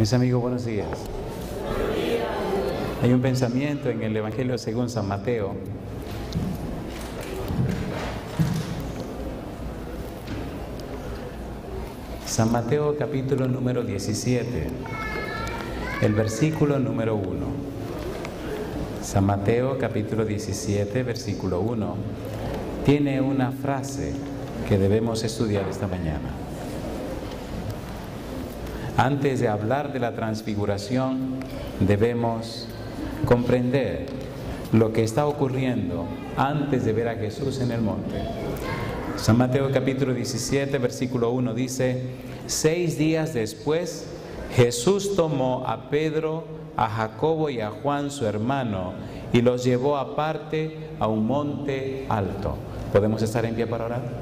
Mis amigos, buenos días. Hay un pensamiento en el Evangelio según San Mateo. San Mateo capítulo número 17, el versículo número 1. San Mateo capítulo 17, versículo 1, tiene una frase que debemos estudiar esta mañana. Antes de hablar de la transfiguración, debemos comprender lo que está ocurriendo antes de ver a Jesús en el monte. San Mateo capítulo 17, versículo 1 dice: 6 días después, Jesús tomó a Pedro, a Jacobo y a Juan su hermano y los llevó aparte a un monte alto. ¿Podemos estar en pie para orar?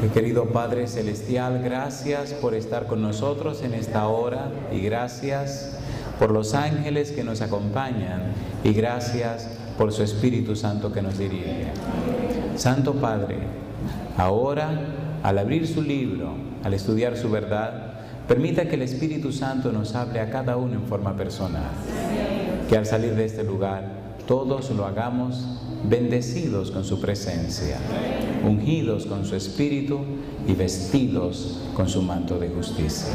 Mi querido Padre Celestial, gracias por estar con nosotros en esta hora y gracias por los ángeles que nos acompañan y gracias por su Espíritu Santo que nos dirige. Santo Padre, ahora al abrir su libro, al estudiar su verdad, permita que el Espíritu Santo nos hable a cada uno en forma personal. Que al salir de este lugar todos lo hagamos bendecidos con su presencia, ungidos con su Espíritu y vestidos con su manto de justicia.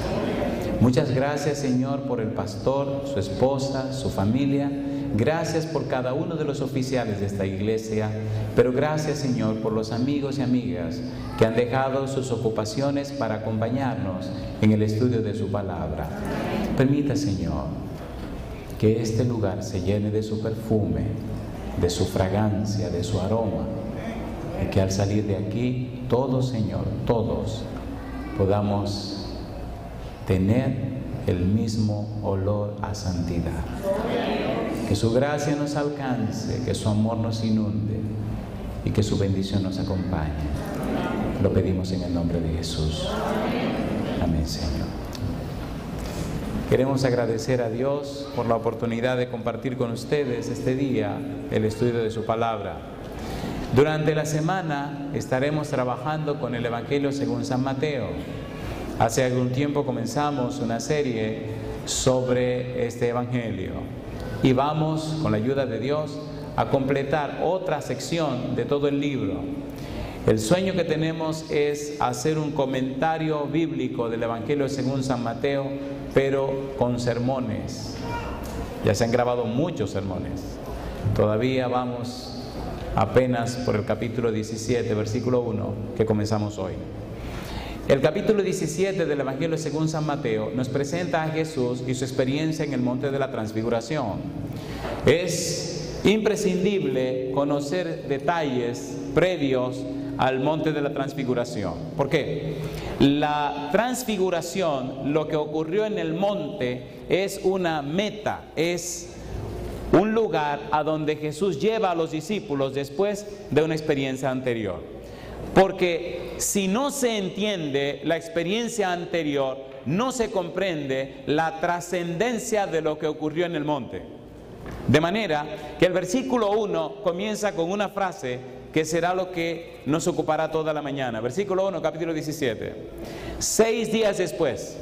Muchas gracias, Señor, por el pastor, su esposa, su familia. Gracias por cada uno de los oficiales de esta iglesia, pero gracias, Señor, por los amigos y amigas que han dejado sus ocupaciones para acompañarnos en el estudio de su palabra. Permita, Señor, que este lugar se llene de su perfume, de su fragancia, de su aroma, y que al salir de aquí, todos, Señor, todos, podamos tener el mismo olor a santidad. Que su gracia nos alcance, que su amor nos inunde y que su bendición nos acompañe. Lo pedimos en el nombre de Jesús. Amén, Señor. Queremos agradecer a Dios por la oportunidad de compartir con ustedes este día el estudio de su palabra. Durante la semana estaremos trabajando con el Evangelio según San Mateo. Hace algún tiempo comenzamos una serie sobre este Evangelio y vamos, con la ayuda de Dios, a completar otra sección de todo el libro. El sueño que tenemos es hacer un comentario bíblico del Evangelio según San Mateo, pero con sermones. Ya se han grabado muchos sermones. Todavía vamos apenas por el capítulo 17, versículo 1, que comenzamos hoy. El capítulo 17 del Evangelio según San Mateo nos presenta a Jesús y su experiencia en el monte de la transfiguración. Es imprescindible conocer detalles previos al monte de la transfiguración. ¿Por qué? La transfiguración, lo que ocurrió en el monte, es una meta, es un lugar a donde Jesús lleva a los discípulos después de una experiencia anterior. Porque si no se entiende la experiencia anterior, no se comprende la trascendencia de lo que ocurrió en el monte. De manera que el versículo 1 comienza con una frase que será lo que nos ocupará toda la mañana. Versículo 1, capítulo 17. 6 días después.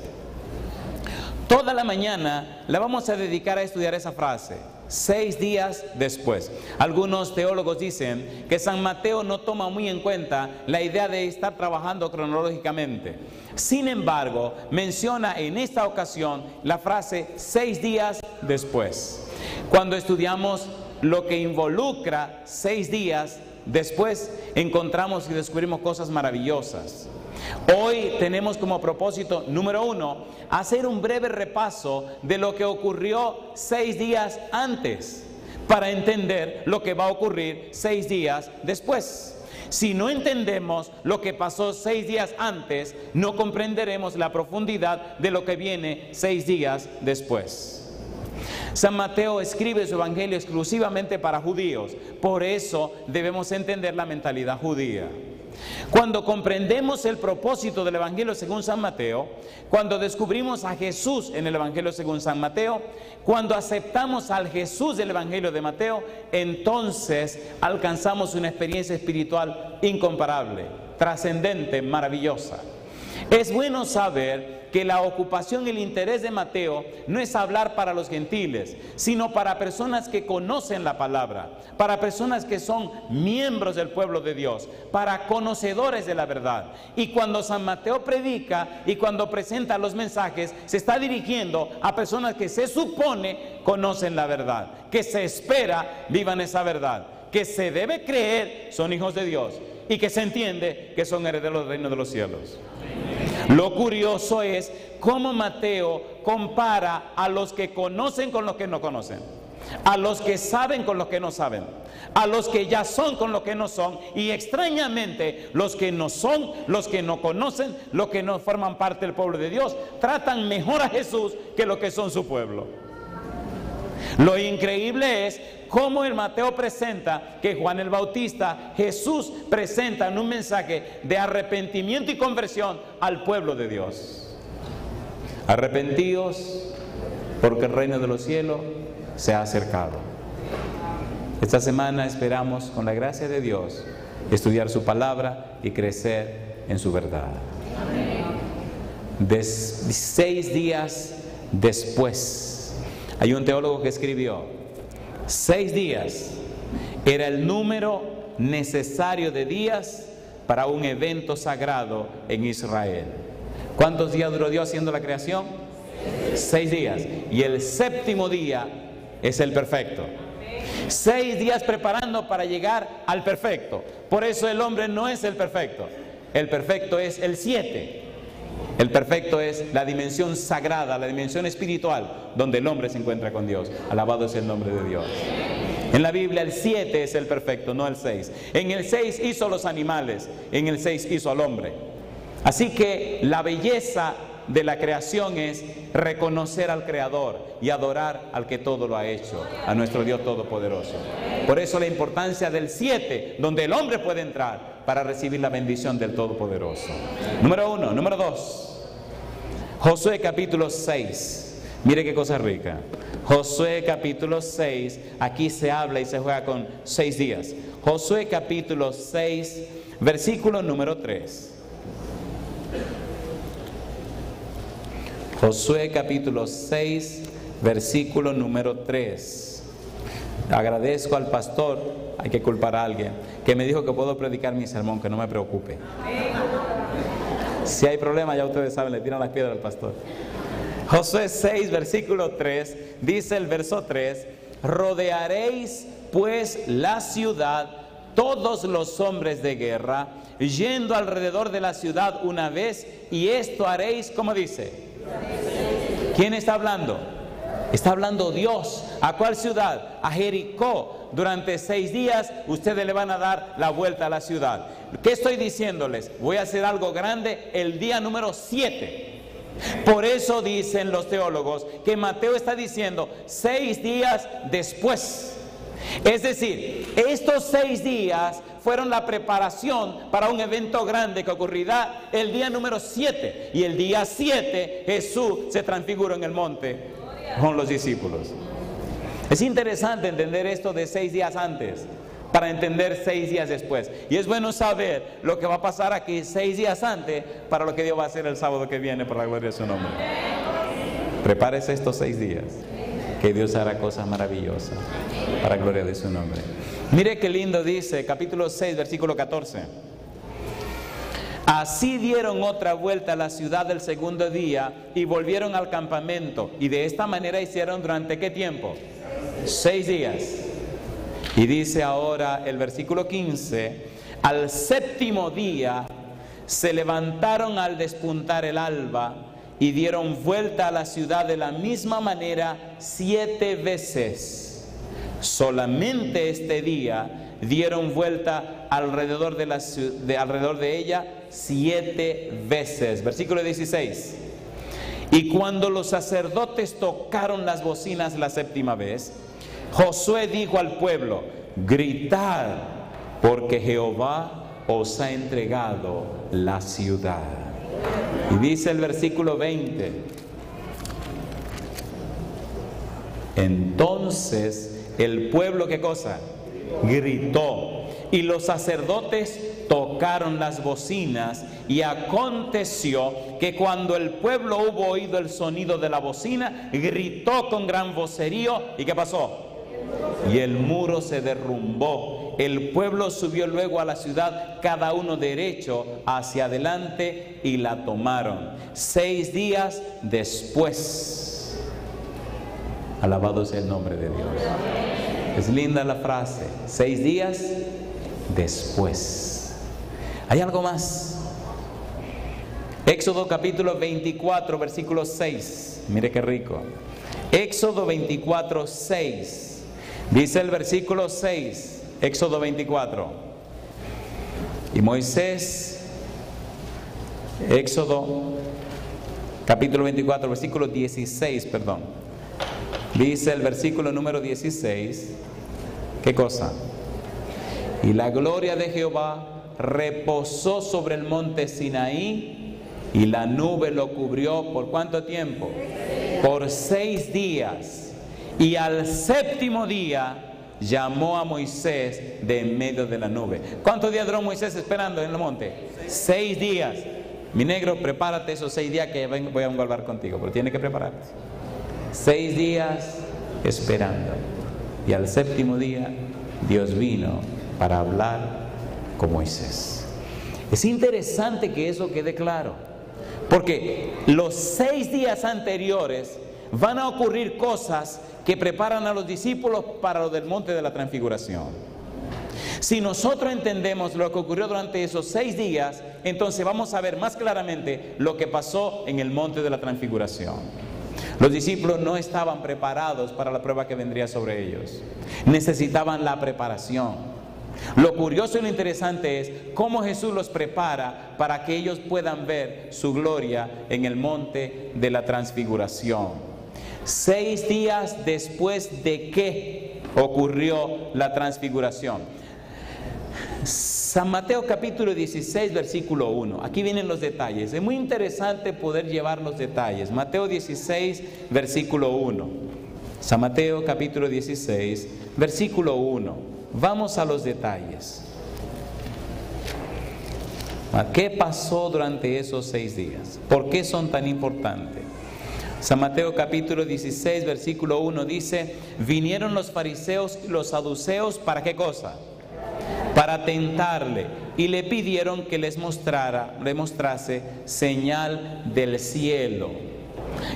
Toda la mañana la vamos a dedicar a estudiar esa frase. 6 días después. Algunos teólogos dicen que San Mateo no toma muy en cuenta la idea de estar trabajando cronológicamente. Sin embargo, menciona en esta ocasión la frase 6 días después. Cuando estudiamos lo que involucra 6 días después, encontramos y descubrimos cosas maravillosas. Hoy tenemos como propósito, número 1, hacer un breve repaso de lo que ocurrió 6 días antes, para entender lo que va a ocurrir 6 días después. Si no entendemos lo que pasó 6 días antes, no comprenderemos la profundidad de lo que viene 6 días después. San Mateo escribe su evangelio exclusivamente para judíos, por eso debemos entender la mentalidad judía. Cuando comprendemos el propósito del Evangelio según San Mateo, cuando descubrimos a Jesús en el Evangelio según San Mateo, cuando aceptamos al Jesús del Evangelio de Mateo, entonces alcanzamos una experiencia espiritual incomparable. trascendente, maravillosa. Es bueno saber que la ocupación y el interés de Mateo no es hablar para los gentiles, sino para personas que conocen la palabra, para personas que son miembros del pueblo de Dios, para conocedores de la verdad. Y cuando San Mateo predica y cuando presenta los mensajes, se está dirigiendo a personas que se supone conocen la verdad, que se espera vivan esa verdad, que se debe creer son hijos de Dios y que se entiende que son herederos del reino de los cielos. Lo curioso es cómo Mateo compara a los que conocen con los que no conocen, a los que saben con los que no saben, a los que ya son con los que no son, y extrañamente los que no son, los que no conocen, los que no forman parte del pueblo de Dios, tratan mejor a Jesús que los que son su pueblo. Lo increíble es cómo el Mateo presenta que Juan el Bautista, Jesús presenta en un mensaje de arrepentimiento y conversión al pueblo de Dios. Arrepentíos porque el reino de los cielos se ha acercado. Esta semana esperamos, con la gracia de Dios, estudiar su palabra y crecer en su verdad. 6 días después, hay un teólogo que escribió: 6 días era el número necesario de días para un evento sagrado en Israel. ¿Cuántos días duró Dios haciendo la creación? 6 días. Y el 7º día es el perfecto. 6 días preparando para llegar al perfecto. Por eso el hombre no es el perfecto. El perfecto es el 7. El perfecto es la dimensión sagrada, la dimensión espiritual, donde el hombre se encuentra con Dios. Alabado es el nombre de Dios. En la Biblia el 7 es el perfecto, no el 6. En el 6 hizo los animales, en el 6 hizo al hombre. Así que la belleza de la creación es reconocer al Creador y adorar al que todo lo ha hecho, a nuestro Dios Todopoderoso. Por eso la importancia del 7, donde el hombre puede entrar para recibir la bendición del Todopoderoso. Número 1. Número 2. Josué capítulo 6. Mire qué cosa rica. Josué capítulo 6. Aquí se habla y se juega con 6 días. Josué capítulo 6, versículo número 3. Josué capítulo 6, versículo número 3. Agradezco al pastor, hay que culpar a alguien, que me dijo que puedo predicar mi sermón, que no me preocupe. Si hay problema, ya ustedes saben, le tiran las piedras al pastor. Josué 6, versículo 3, dice el verso 3: rodearéis pues la ciudad, todos los hombres de guerra, yendo alrededor de la ciudad una vez, y esto haréis, ¿cómo dice? ¿Quién está hablando? Está hablando Dios. ¿A cuál ciudad? A Jericó. Durante 6 días ustedes le van a dar la vuelta a la ciudad. ¿Qué estoy diciéndoles? Voy a hacer algo grande el día número 7. Por eso dicen los teólogos que Mateo está diciendo 6 días después. Es decir, estos 6 días fueron la preparación para un evento grande que ocurrirá el día número 7. Y el día 7 Jesús se transfiguró en el monte con los discípulos. Es interesante entender esto de 6 días antes para entender 6 días después. Y es bueno saber lo que va a pasar aquí 6 días antes para lo que Dios va a hacer el sábado que viene por la gloria de su nombre. Prepárese estos 6 días, que Dios hará cosas maravillosas para la gloria de su nombre. Mire qué lindo dice, capítulo 6, versículo 14. Así dieron otra vuelta a la ciudad el 2º día y volvieron al campamento. Y de esta manera hicieron durante ¿qué tiempo? 6 días. Y dice ahora el versículo 15: al 7º día se levantaron al despuntar el alba y dieron vuelta a la ciudad de la misma manera 7 veces. Solamente este día dieron vuelta alrededor de ella 7 veces. Versículo 16. Y cuando los sacerdotes tocaron las bocinas la 7ª vez, Josué dijo al pueblo: gritad, porque Jehová os ha entregado la ciudad. Y dice el versículo 20: entonces el pueblo, ¿qué cosa? Gritó. Y los sacerdotes tocaron las bocinas, y aconteció que cuando el pueblo hubo oído el sonido de la bocina, gritó con gran vocerío. ¿Y qué pasó? Y el muro se derrumbó. El pueblo subió luego a la ciudad, cada uno derecho hacia adelante, y la tomaron. 6 días después. Alabado sea el nombre de Dios. Es linda la frase. 6 días después. Hay algo más. Éxodo capítulo 24, versículo 6. Mire qué rico. Éxodo 24, 6. Dice el versículo 6, Éxodo 24. Y Moisés, Éxodo capítulo 24, versículo 16, perdón. Dice el versículo número 16, ¿qué cosa? Y la gloria de Jehová reposó sobre el monte Sinaí, y la nube lo cubrió, ¿por cuánto tiempo? Por 6 días. Y al 7º día llamó a Moisés de en medio de la nube. ¿Cuántos días duró Moisés esperando en el monte? 6 días. Mi negro, prepárate esos 6 días que voy a hablar contigo, pero tiene que prepararte. 6 días esperando. Y al 7º día Dios vino para hablar con Moisés. Es interesante que eso quede claro, porque los 6 días anteriores van a ocurrir cosas que preparan a los discípulos para lo del monte de la transfiguración. Si nosotros entendemos lo que ocurrió durante esos 6 días, entonces vamos a ver más claramente lo que pasó en el monte de la transfiguración. Los discípulos no estaban preparados para la prueba que vendría sobre ellos. Necesitaban la preparación. Lo curioso y lo interesante es cómo Jesús los prepara para que ellos puedan ver su gloria en el monte de la transfiguración. 6 días después de que ocurrió la transfiguración. San Mateo capítulo 16, versículo 1. Aquí vienen los detalles. Es muy interesante poder llevar los detalles. Mateo 16, versículo 1. San Mateo capítulo 16, versículo 1. Vamos a los detalles. ¿Qué pasó durante esos 6 días? ¿Por qué son tan importantes? San Mateo capítulo 16, versículo 1 dice: vinieron los fariseos y los saduceos, ¿para qué cosa? Para tentarle, y le pidieron que le mostrase señal del cielo.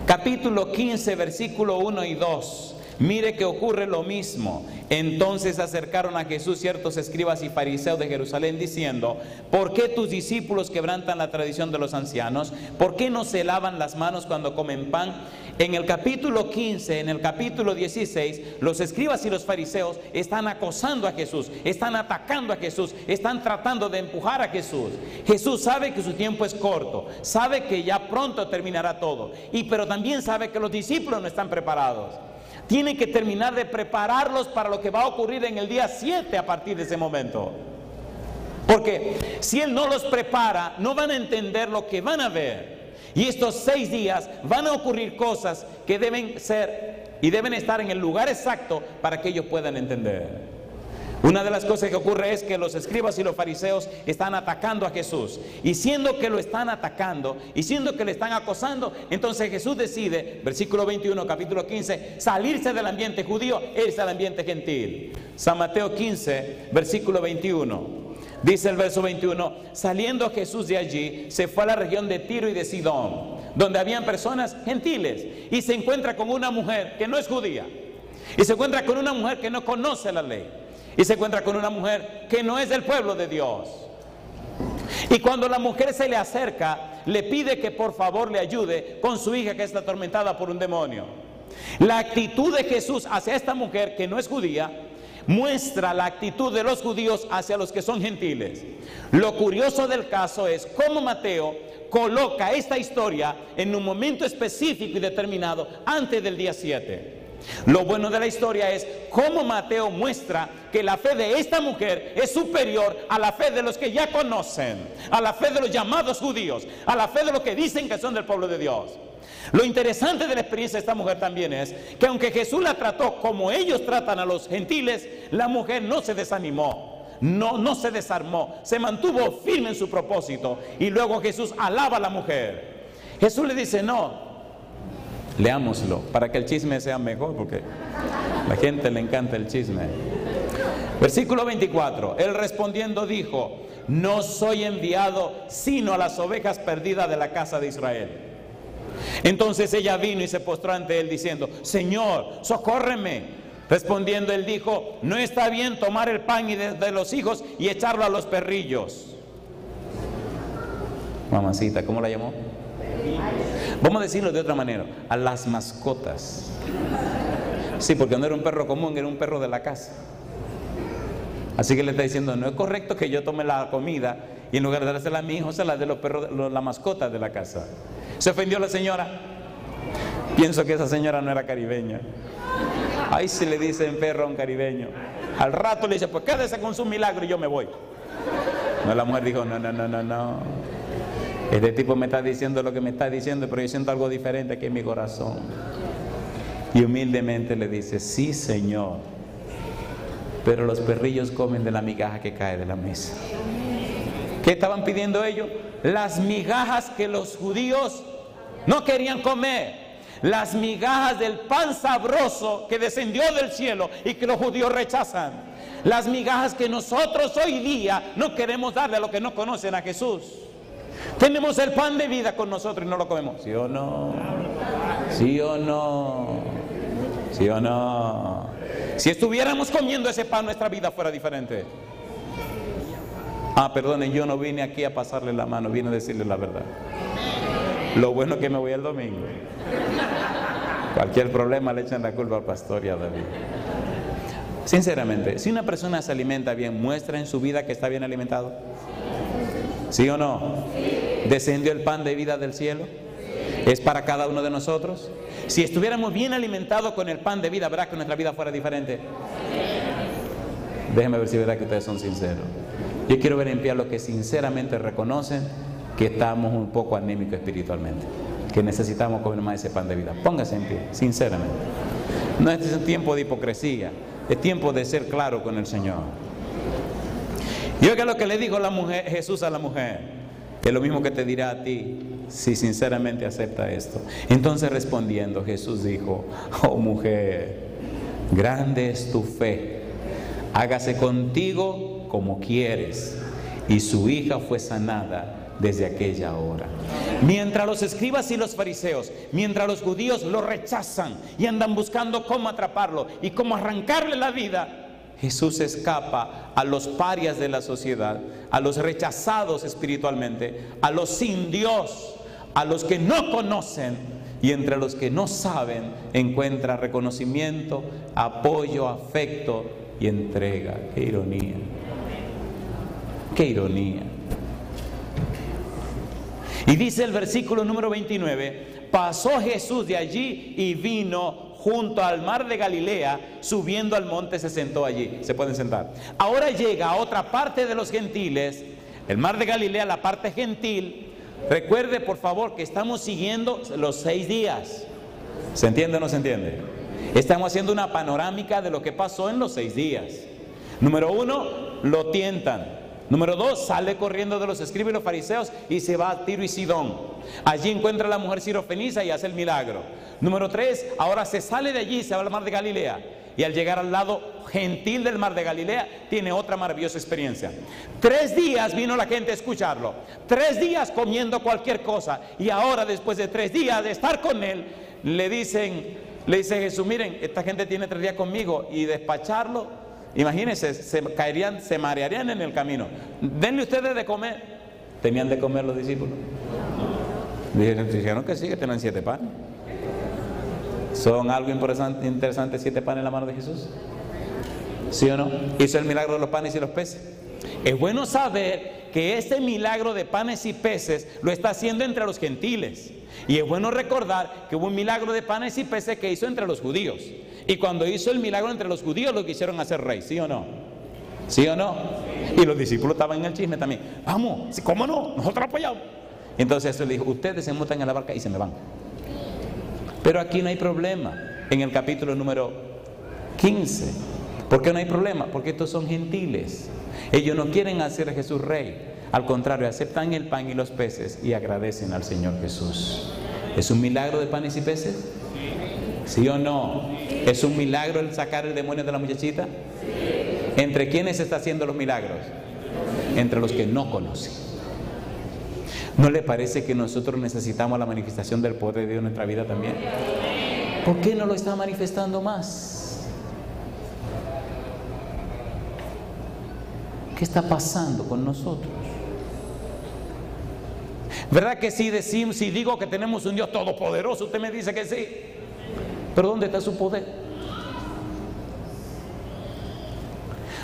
Capítulo 15, versículo 1 y 2. Mire que ocurre lo mismo. Entonces acercaron a Jesús ciertos escribas y fariseos de Jerusalén, diciendo: ¿por qué tus discípulos quebrantan la tradición de los ancianos? ¿Por qué no se lavan las manos cuando comen pan? En el capítulo 15, en el capítulo 16, los escribas y los fariseos están acosando a Jesús, están atacando a Jesús, están tratando de empujar a Jesús. Jesús sabe que su tiempo es corto, sabe que ya pronto terminará todo, pero también sabe que los discípulos no están preparados. Tiene que terminar de prepararlos para lo que va a ocurrir en el día 7 a partir de ese momento. Porque si Él no los prepara, no van a entender lo que van a ver. Y estos 6 días van a ocurrir cosas que deben ser y deben estar en el lugar exacto para que ellos puedan entender. Una de las cosas que ocurre es que los escribas y los fariseos están atacando a Jesús. Y siendo que lo están atacando, y siendo que le están acosando, entonces Jesús decide, versículo 21, capítulo 15, salirse del ambiente judío e irse al ambiente gentil. San Mateo 15, versículo 21. Dice el verso 21, saliendo Jesús de allí, se fue a la región de Tiro y de Sidón, donde habían personas gentiles, y se encuentra con una mujer que no es judía, y se encuentra con una mujer que no conoce la ley, y se encuentra con una mujer que no es del pueblo de Dios. Y cuando la mujer se le acerca, le pide que por favor le ayude con su hija que está atormentada por un demonio. La actitud de Jesús hacia esta mujer que no es judía muestra la actitud de los judíos hacia los que son gentiles. Lo curioso del caso es cómo Mateo coloca esta historia en un momento específico y determinado antes del día 7. Lo bueno de la historia es cómo Mateo muestra que la fe de esta mujer es superior a la fe de los que ya conocen, a la fe de los llamados judíos, a la fe de los que dicen que son del pueblo de Dios. Lo interesante de la experiencia de esta mujer también es que aunque Jesús la trató como ellos tratan a los gentiles, la mujer no se desanimó, no se desarmó, se mantuvo firme en su propósito. Y luego Jesús alaba a la mujer. Jesús le dice, no, leámoslo para que el chisme sea mejor, porque a la gente le encanta el chisme. Versículo 24, él respondiendo dijo, no soy enviado sino a las ovejas perdidas de la casa de Israel. Entonces ella vino y se postró ante él diciendo, Señor, socórreme. Respondiendo él dijo, no está bien tomar el pan de los hijos y echarlo a los perrillos. Mamacita, ¿cómo la llamó? Vamos a decirlo de otra manera, a las mascotas. Sí, porque no era un perro común, era un perro de la casa. Así que le está diciendo, no es correcto que yo tome la comida y en lugar de dársela a mi hijo, se la de los perros, la mascota de la casa. ¿Se ofendió la señora? Pienso que esa señora no era caribeña. Ahí se le dicen perro a un caribeño. Al rato le dice, pues quédese con su milagro y yo me voy. No, la mujer dijo, no. Este tipo me está diciendo lo que me está diciendo, pero yo siento algo diferente aquí en mi corazón. Y humildemente le dice, sí, Señor, pero los perrillos comen de la migaja que cae de la mesa. ¿Qué estaban pidiendo ellos? Las migajas que los judíos no querían comer. Las migajas del pan sabroso que descendió del cielo y que los judíos rechazan. Las migajas que nosotros hoy día no queremos darle a los que no conocen a Jesús. Tenemos el pan de vida con nosotros y no lo comemos. ¿Sí o no? ¿Sí o no? ¿Sí o no? Si estuviéramos comiendo ese pan, nuestra vida fuera diferente. Perdonen, yo no vine aquí a pasarle la mano, vine a decirle la verdad. Lo bueno es que me voy el domingo. Cualquier problema le echan la culpa al pastor y a David. Sinceramente, si una persona se alimenta bien, ¿muestra en su vida que está bien alimentado? ¿Sí o no? ¿Descendió el pan de vida del cielo? ¿Es para cada uno de nosotros? Si estuviéramos bien alimentados con el pan de vida, ¿verdad que nuestra vida fuera diferente? Déjenme ver si es verdad que ustedes son sinceros. Yo quiero ver en pie a los que sinceramente reconocen que estamos un poco anémicos espiritualmente, que necesitamos comer más ese pan de vida. Póngase en pie, sinceramente. No es un tiempo de hipocresía, es tiempo de ser claro con el Señor. Y oiga lo que le dijo Jesús a la mujer, que es lo mismo que te dirá a ti si sinceramente acepta esto. Entonces respondiendo Jesús dijo, oh mujer, grande es tu fe, hágase contigo como quieres. Y su hija fue sanada desde aquella hora. Mientras los escribas y los fariseos, mientras los judíos lo rechazan y andan buscando cómo atraparlo y cómo arrancarle la vida, Jesús escapa a los parias de la sociedad, a los rechazados espiritualmente, a los sin Dios, a los que no conocen, y entre los que no saben encuentra reconocimiento, apoyo, afecto y entrega. ¡Qué ironía! ¡Qué ironía! Y dice el versículo número 29, pasó Jesús de allí y vino junto al mar de Galilea, subiendo al monte se sentó allí. Se pueden sentar. Ahora llega a otra parte de los gentiles, el mar de Galilea, la parte gentil. Recuerde por favor que estamos siguiendo los 6 días. ¿Se entiende o no se entiende? Estamos haciendo una panorámica de lo que pasó en los 6 días. Número 1, lo tientan. Número 2, sale corriendo de los escribas y los fariseos y se va a Tiro y Sidón. Allí encuentra a la mujer sirofenicia y hace el milagro. Número 3, ahora se sale de allí y se va al mar de Galilea. Y al llegar al lado gentil del mar de Galilea, tiene otra maravillosa experiencia. 3 días vino la gente a escucharlo. 3 días comiendo cualquier cosa. Y ahora, después de 3 días de estar con él, le dice Jesús, miren, esta gente tiene 3 días conmigo, y despacharlo. Imagínense, se marearían en el camino. Denle ustedes de comer. ¿Tenían de comer los discípulos? Dijeron que sí, que tenían 7 panes. ¿Son algo interesante 7 panes en la mano de Jesús? ¿Sí o no? Hizo el milagro de los panes y los peces. Es bueno saber que este milagro de panes y peces lo está haciendo entre los gentiles. Y es bueno recordar que hubo un milagro de panes y peces que hizo entre los judíos. Y cuando hizo el milagro entre los judíos, lo quisieron hacer rey, ¿sí o no? ¿Sí o no? Y los discípulos estaban en el chisme también. Vamos, ¿cómo no? Nosotros apoyamos. Entonces Jesús le dijo, ustedes se montan en la barca y se me van. Pero aquí no hay problema. En el capítulo número 15, ¿Por qué no hay problema? Porque estos son gentiles. Ellos no quieren hacer a Jesús rey. Al contrario, aceptan el pan y los peces y agradecen al Señor Jesús. ¿Es un milagro de panes y peces? ¿Sí o no? ¿Es un milagro el sacar el demonio de la muchachita? ¿Entre quiénes se está haciendo los milagros? Entre los que no conocen. ¿No le parece que nosotros necesitamos la manifestación del poder de Dios en nuestra vida también? ¿Por qué no lo está manifestando más? ¿Qué está pasando con nosotros? ¿Verdad que si digo que tenemos un Dios todopoderoso, usted me dice que sí? ¿Pero dónde está su poder?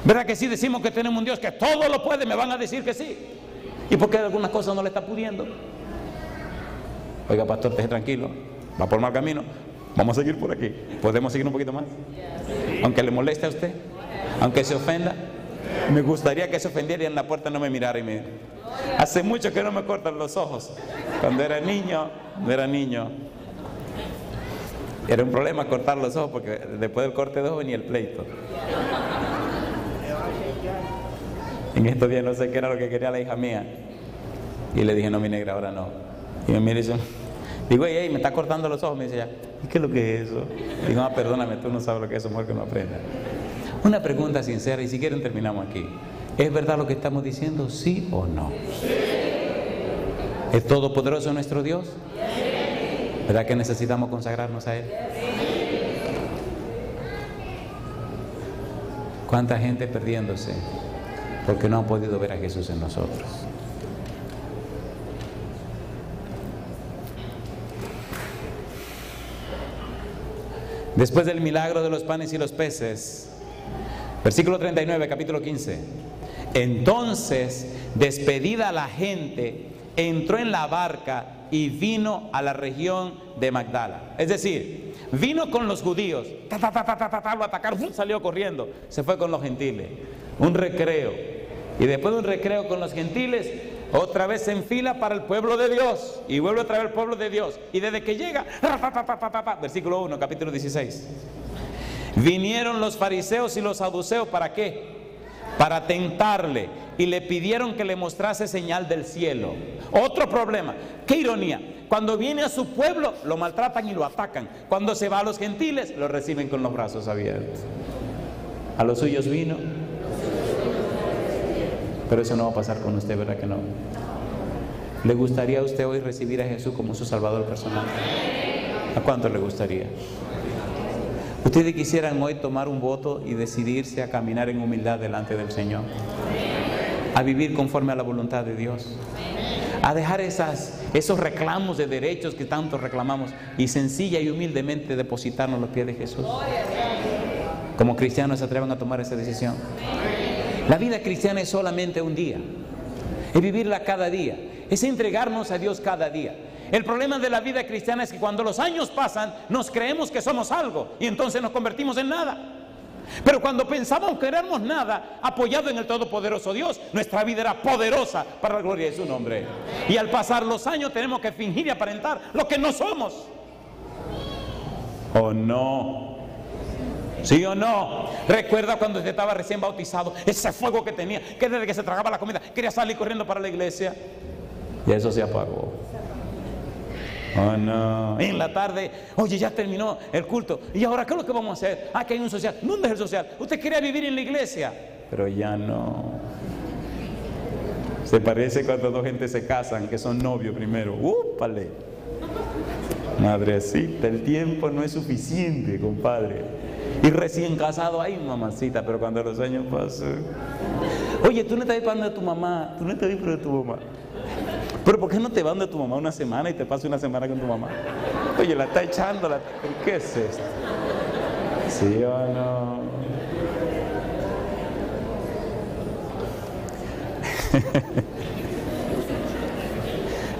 ¿Verdad que si decimos que tenemos un Dios que todo lo puede, me van a decir que sí? ¿Y por qué algunas cosas no le está pudiendo? Oiga, pastor, esté tranquilo, va por mal camino, vamos a seguir por aquí. ¿Podemos seguir un poquito más? Aunque le moleste a usted, aunque se ofenda. Me gustaría que se ofendiera y en la puerta no me mirara y me... Hace mucho que no me cortan los ojos. Cuando era niño, era un problema cortar los ojos, porque después del corte de ojos venía el pleito. En estos días no sé qué era lo que quería la hija mía. Y le dije, no, mi negra, ahora no. Y me mira y dice, digo, ey, me está cortando los ojos. Me dice, ¿y qué es lo que es eso? Digo, perdóname, tú no sabes lo que es eso, mejor que no aprenda. Una pregunta sincera, y si quieren terminamos aquí. ¿Es verdad lo que estamos diciendo, sí o no? ¿Es todopoderoso nuestro Dios? ¿Verdad que necesitamos consagrarnos a Él? ¿Cuánta gente perdiéndose porque no han podido ver a Jesús en nosotros? Después del milagro de los panes y los peces, versículo 39, capítulo 15. Entonces, despedida la gente, entró en la barca y vino a la región de Magdala. Es decir, vino con los judíos, lo atacaron, salió corriendo, se fue con los gentiles. Un recreo. Y después de un recreo con los gentiles, otra vez se enfila para el pueblo de Dios. Y vuelve otra vez al pueblo de Dios. Y desde que llega, versículo 1, capítulo 16. Vinieron los fariseos y los saduceos, ¿para qué? Para tentarle, y le pidieron que le mostrase señal del cielo. Otro problema, qué ironía, cuando viene a su pueblo lo maltratan y lo atacan, cuando se va a los gentiles lo reciben con los brazos abiertos. A los suyos vino, pero eso no va a pasar con usted, ¿verdad que no? ¿Le gustaría a usted hoy recibir a Jesús como su Salvador personal? ¿A cuánto le gustaría? ¿Ustedes quisieran hoy tomar un voto y decidirse a caminar en humildad delante del Señor? A vivir conforme a la voluntad de Dios. A dejar esos reclamos de derechos que tanto reclamamos y sencilla y humildemente depositarnos a los pies de Jesús. Como cristianos se atrevan a tomar esa decisión. La vida cristiana es solamente un día. Es vivirla cada día. Es entregarnos a Dios cada día. El problema de la vida cristiana es que cuando los años pasan, nos creemos que somos algo y entonces nos convertimos en nada. Pero cuando pensamos que éramos nada, apoyado en el todopoderoso Dios, nuestra vida era poderosa para la gloria de su nombre. Y al pasar los años tenemos que fingir y aparentar lo que no somos. ¿O no? ¿Sí o no? Recuerda cuando usted estaba recién bautizado, ese fuego que tenía, que desde que se tragaba la comida quería salir corriendo para la iglesia. Y eso se apagó. Oh no. En la tarde, oye, ya terminó el culto. ¿Y ahora qué es lo que vamos a hacer? Que hay un social. ¿Dónde es el social? Usted quería vivir en la iglesia, pero ya no. Se parece cuando dos gentes se casan, que son novios primero. ¡Úpale! Madrecita, el tiempo no es suficiente, compadre. Y recién casado, ay, mamacita, pero cuando los años pasan. Oye, tú no estás hablando de tu mamá, tú no estás hablando de tu mamá. Pero ¿por qué no te vas de tu mamá una semana y te pasas una semana con tu mamá? Oye, la está echando, ¿qué es esto? ¿Sí o no?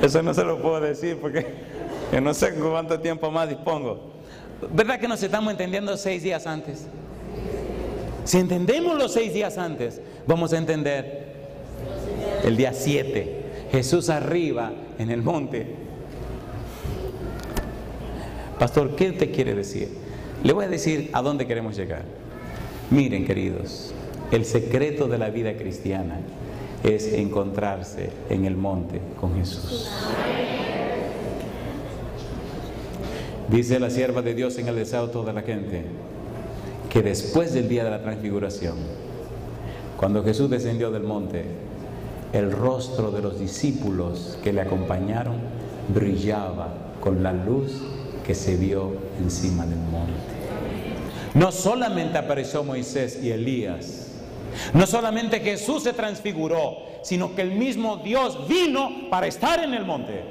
Eso no se lo puedo decir porque yo no sé cuánto tiempo más dispongo. ¿Verdad que nos estamos entendiendo 6 días antes? Si entendemos los 6 días antes, vamos a entender el día 7. Jesús arriba en el monte. Pastor, ¿qué te quiere decir? Le voy a decir a dónde queremos llegar. Miren, queridos, el secreto de la vida cristiana es encontrarse en el monte con Jesús. Dice la sierva de Dios en el deseo de toda la gente, que después del día de la transfiguración, cuando Jesús descendió del monte, el rostro de los discípulos que le acompañaron brillaba con la luz que se vio encima del monte. No solamente apareció Moisés y Elías, no solamente Jesús se transfiguró, sino que el mismo Dios vino para estar en el monte.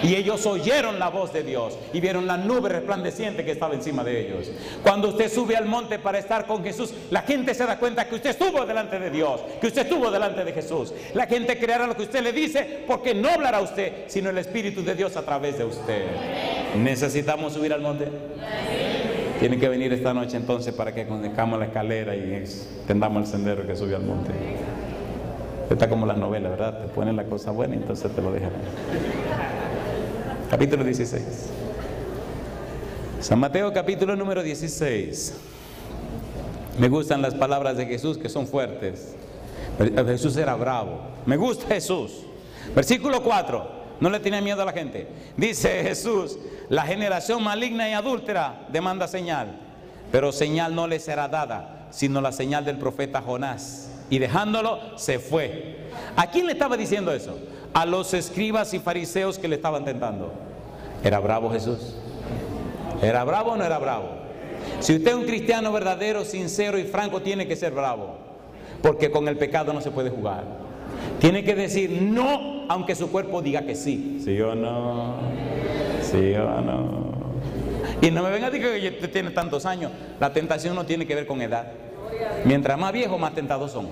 Y ellos oyeron la voz de Dios y vieron la nube resplandeciente que estaba encima de ellos. Cuando usted sube al monte para estar con Jesús, la gente se da cuenta que usted estuvo delante de Dios, que usted estuvo delante de Jesús. La gente creerá lo que usted le dice, porque no hablará usted, sino el Espíritu de Dios a través de usted. ¿Necesitamos subir al monte? Tienen que venir esta noche entonces para que conozcamos la escalera y extendamos el sendero que sube al monte. Está como las novelas, ¿verdad? Te ponen la cosa buena y entonces te lo dejan. Capítulo 16. San Mateo, capítulo número 16. Me gustan las palabras de Jesús, que son fuertes. Jesús era bravo. Me gusta Jesús. Versículo 4. No le tiene miedo a la gente. Dice Jesús: la generación maligna y adúltera demanda señal, pero señal no le será dada, sino la señal del profeta Jonás. Y dejándolo, se fue. ¿A quién le estaba diciendo eso? A los escribas y fariseos que le estaban tentando. ¿Era bravo Jesús? ¿Era bravo o no era bravo? Si usted es un cristiano verdadero, sincero y franco, tiene que ser bravo, porque con el pecado no se puede jugar. Tiene que decir no, aunque su cuerpo diga que sí. ¿Sí o no? ¿Sí o no? Y no me venga a decir que usted tiene tantos años. La tentación no tiene que ver con edad. Mientras más viejos, más tentados son.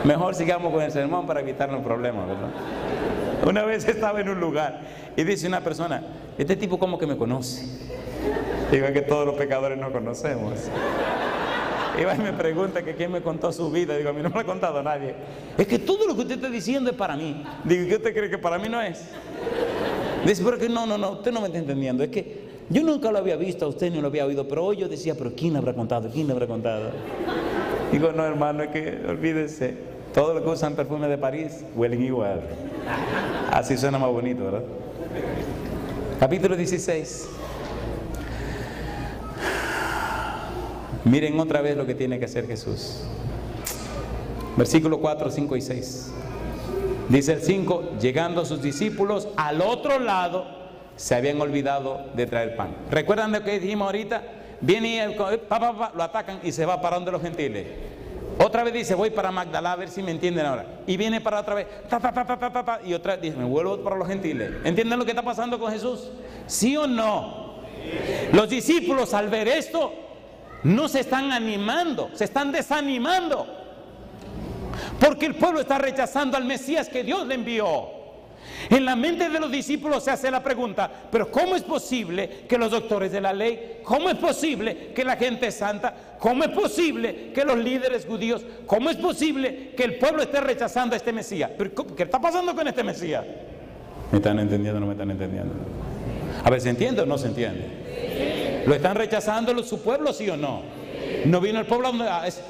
Mejor sigamos con el sermón para evitarnos problemas, ¿verdad? Una vez estaba en un lugar y dice una persona: este tipo como que me conoce. Digo, es que todos los pecadores no conocemos. Y va y me pregunta que quién me contó su vida. Digo, a mí no me lo ha contado nadie. Es que todo lo que usted está diciendo es para mí. Digo, ¿qué usted cree que para mí no es? Dice, pero que no, usted no me está entendiendo. Es que yo nunca lo había visto a usted ni lo había oído, pero hoy yo decía, pero ¿quién le habrá contado? ¿Quién le habrá contado? Digo, no, hermano, es que olvídese, todo lo que usan perfume de París huelen igual. Así suena más bonito, ¿verdad? Capítulo 16. Miren otra vez lo que tiene que hacer Jesús. Versículo 4, 5 y 6. Dice el 5: llegando sus discípulos al otro lado, se habían olvidado de traer pan. ¿Recuerdan lo que dijimos ahorita? Viene y lo atacan y se va para donde los gentiles. Otra vez dice, voy para Magdala, a ver si me entienden ahora. Y viene para otra vez, y otra vez dice, me vuelvo para los gentiles. ¿Entienden lo que está pasando con Jesús? ¿Sí o no? Los discípulos, al ver esto, no se están animando, se están desanimando, porque el pueblo está rechazando al Mesías que Dios le envió. En la mente de los discípulos se hace la pregunta, pero ¿cómo es posible que los doctores de la ley, cómo es posible que la gente santa, cómo es posible que los líderes judíos, cómo es posible que el pueblo esté rechazando a este Mesías? ¿Pero qué está pasando con este Mesías? ¿Me están entendiendo o no me están entendiendo? A ver, ¿se entiende o no se entiende? ¿Lo están rechazando su pueblo, sí o no? ¿No vino el pueblo,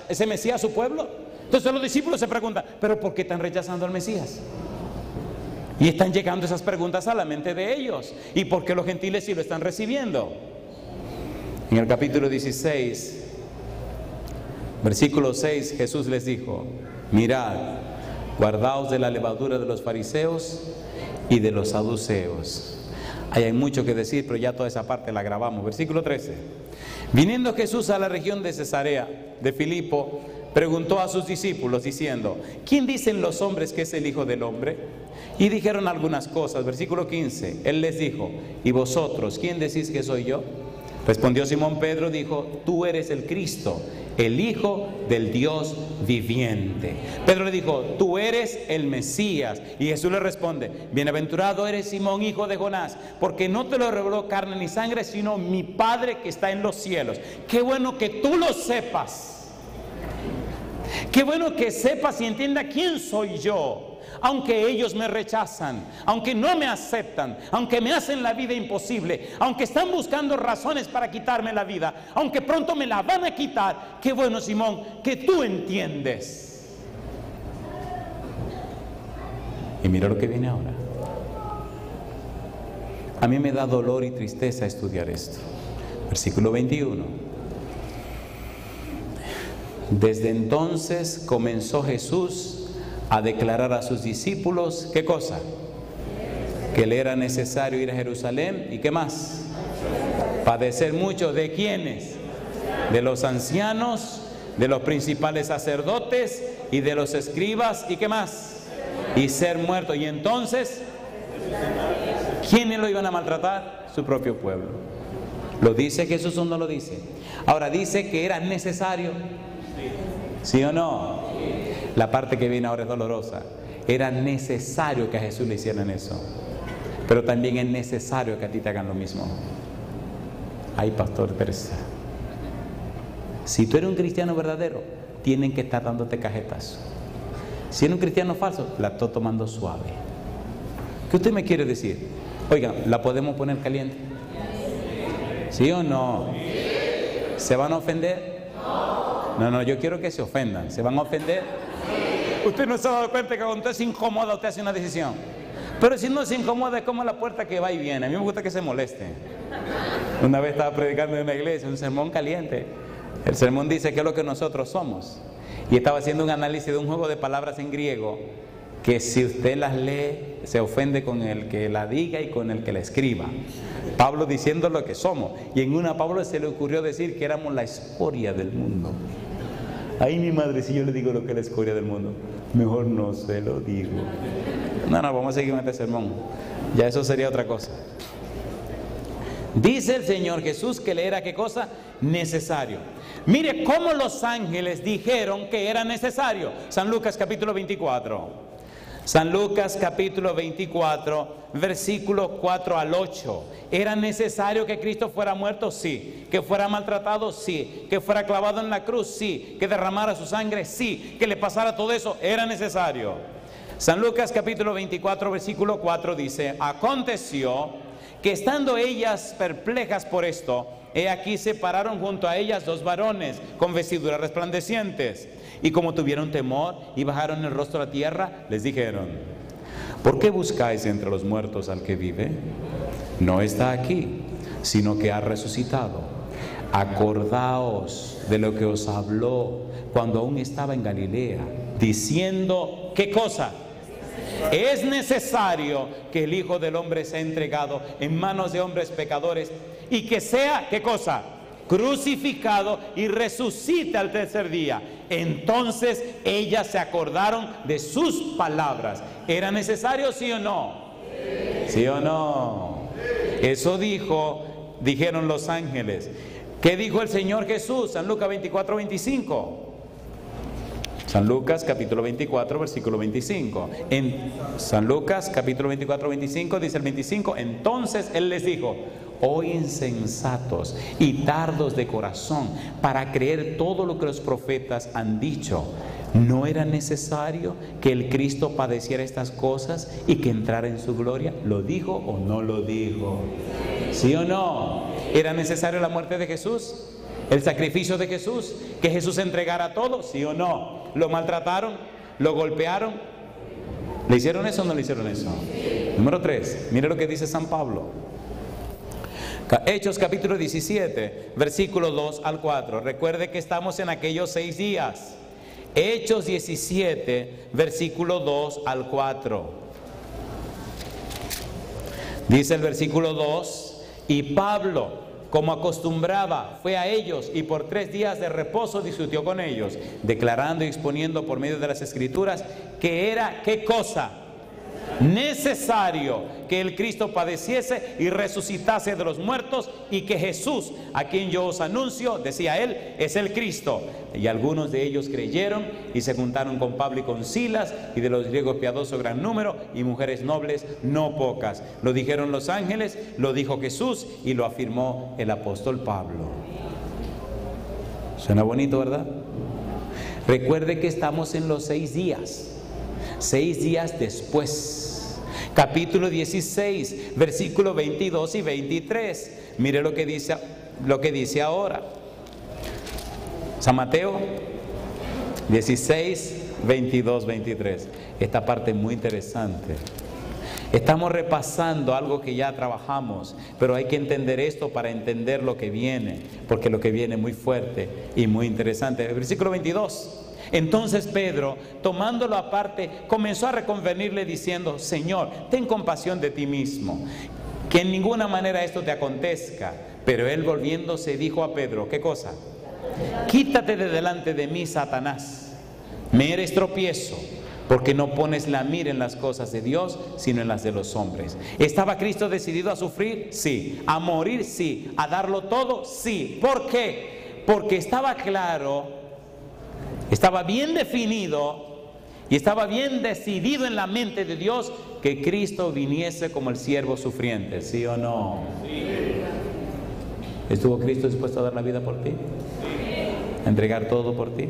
ese Mesías, a su pueblo? Entonces los discípulos se preguntan, ¿pero por qué están rechazando al Mesías? Y están llegando esas preguntas a la mente de ellos. ¿Y por qué los gentiles sí lo están recibiendo? En el capítulo 16, versículo 6, Jesús les dijo: mirad, guardaos de la levadura de los fariseos y de los saduceos. Ahí hay mucho que decir, pero ya toda esa parte la grabamos. Versículo 13. Viniendo Jesús a la región de Cesarea de Filipo, preguntó a sus discípulos diciendo: ¿quién dicen los hombres que es el Hijo del Hombre? Y dijeron algunas cosas. Versículo 15. Él les dijo: ¿y vosotros quién decís que soy yo? Respondió Simón Pedro, dijo: tú eres el Cristo, el Hijo del Dios viviente. Pedro le dijo: tú eres el Mesías. Y Jesús le responde: bienaventurado eres Simón, hijo de Jonás, porque no te lo reveló carne ni sangre, sino mi Padre que está en los cielos. Qué bueno que tú lo sepas. Qué bueno que sepas y entienda quién soy yo. aunque ellos me rechazan, aunque no me aceptan, aunque me hacen la vida imposible, aunque están buscando razones para quitarme la vida, aunque pronto me la van a quitar, qué bueno, Simón, que tú entiendes. Y mira lo que viene ahora. A mí me da dolor y tristeza estudiar esto. Versículo 21. Desde entonces comenzó Jesús a declarar a sus discípulos, ¿qué cosa? Que le era necesario ir a Jerusalén, ¿y qué más? Padecer mucho. ¿De quiénes? De los ancianos, de los principales sacerdotes y de los escribas, ¿y qué más? Y ser muerto. Y entonces, ¿quiénes lo iban a maltratar? Su propio pueblo. ¿Lo dice Jesús o no lo dice? Ahora dice que era necesario. ¿Sí o no? La parte que viene ahora es dolorosa. Era necesario que a Jesús le hicieran eso, pero también es necesario que a ti te hagan lo mismo. Ay, pastor Teresa, si tú eres un cristiano verdadero, tienen que estar dándote cajetas. Si eres un cristiano falso, la estoy tomando suave. ¿Qué usted me quiere decir? Oigan, ¿la podemos poner caliente? ¿Sí o no? ¿Se van a ofender? No, yo quiero que se ofendan. ¿Se van a ofender? Usted no se ha dado cuenta que cuando usted se incomoda, usted hace una decisión. Pero si no se incomoda, es como la puerta que va y viene. A mí me gusta que se moleste. Una vez estaba predicando en una iglesia, un sermón caliente. El sermón dice que es lo que nosotros somos. Y estaba haciendo un análisis de un juego de palabras en griego, que si usted las lee, se ofende con el que la diga y con el que la escriba. Pablo diciendo lo que somos. Y en una a Pablo se le ocurrió decir que éramos la escoria del mundo. Ay, mi madre, si yo le digo lo que es la escoria del mundo, mejor no se lo digo. No, vamos a seguir con este sermón. Ya eso sería otra cosa. Dice el Señor Jesús que le era, ¿qué cosa? Necesario. Mire cómo los ángeles dijeron que era necesario. San Lucas capítulo 24. San Lucas capítulo 24, versículo 4 al 8. ¿Era necesario que Cristo fuera muerto? Sí. ¿Que fuera maltratado? Sí. ¿Que fuera clavado en la cruz? Sí. ¿Que derramara su sangre? Sí. ¿Que le pasara todo eso? Era necesario. San Lucas capítulo 24, versículo 4 dice: aconteció que estando ellas perplejas por esto, he aquí se pararon junto a ellas dos varones con vestiduras resplandecientes. Y como tuvieron temor y bajaron el rostro a la tierra, les dijeron: ¿por qué buscáis entre los muertos al que vive? No está aquí, sino que ha resucitado. Acordaos de lo que os habló cuando aún estaba en Galilea, diciendo, ¿qué cosa? Es necesario que el Hijo del Hombre sea entregado en manos de hombres pecadores y que sea, ¿qué cosa? Crucificado y resucite al tercer día. Entonces ellas se acordaron de sus palabras. ¿Era necesario, sí o no? ¿Sí o no? Eso dijeron los ángeles. ¿Qué dijo el Señor Jesús? San Lucas 24, 25. San Lucas capítulo 24, versículo 25. En San Lucas capítulo 24, 25 dice el 25: entonces Él les dijo: oh insensatos y tardos de corazón para creer todo lo que los profetas han dicho. ¿No era necesario que el Cristo padeciera estas cosas y que entrara en su gloria? ¿Lo dijo o no lo dijo? ¿Sí o no? ¿Era necesario la muerte de Jesús? ¿El sacrificio de Jesús? ¿Que Jesús entregara todo? ¿Sí o no? ¿Lo maltrataron? ¿Lo golpearon? ¿Le hicieron eso o no le hicieron eso? Número 3, mire lo que dice San Pablo. Hechos capítulo 17, versículo 2 al 4. Recuerde que estamos en aquellos 6 días. Hechos 17, versículo 2 al 4. Dice el versículo 2: y Pablo, como acostumbraba, fue a ellos y por 3 días de reposo discutió con ellos, declarando y exponiendo por medio de las Escrituras que era, ¿qué cosa? Necesario que el Cristo padeciese y resucitase de los muertos, y que Jesús, a quien yo os anuncio, decía él, es el Cristo. Y algunos de ellos creyeron y se juntaron con Pablo y con Silas, y de los griegos piadoso gran número, y mujeres nobles no pocas. Lo dijeron los ángeles, lo dijo Jesús y lo afirmó el apóstol Pablo. Suena bonito, ¿verdad? Recuerde que estamos en los 6 días. 6 días después. Capítulo 16, versículos 22 y 23. Mire lo que dice ahora. San Mateo 16, 22, 23. Esta parte es muy interesante. Estamos repasando algo que ya trabajamos, pero hay que entender esto para entender lo que viene, porque lo que viene es muy fuerte y muy interesante. El versículo 22. Entonces Pedro, tomándolo aparte, comenzó a reconvenirle diciendo: Señor, ten compasión de ti mismo, que en ninguna manera esto te acontezca. Pero él, volviéndose, dijo a Pedro: ¿qué cosa? Quítate de delante de mí, Satanás. Me eres tropiezo, porque no pones la mira en las cosas de Dios, sino en las de los hombres. ¿Estaba Cristo decidido a sufrir? Sí. ¿A morir? Sí. ¿A darlo todo? Sí. ¿Por qué? Porque estaba claro, estaba bien definido y estaba bien decidido en la mente de Dios que Cristo viniese como el siervo sufriente. ¿Sí o no? Sí. ¿Estuvo Cristo dispuesto a dar la vida por ti? Sí. ¿A entregar todo por ti?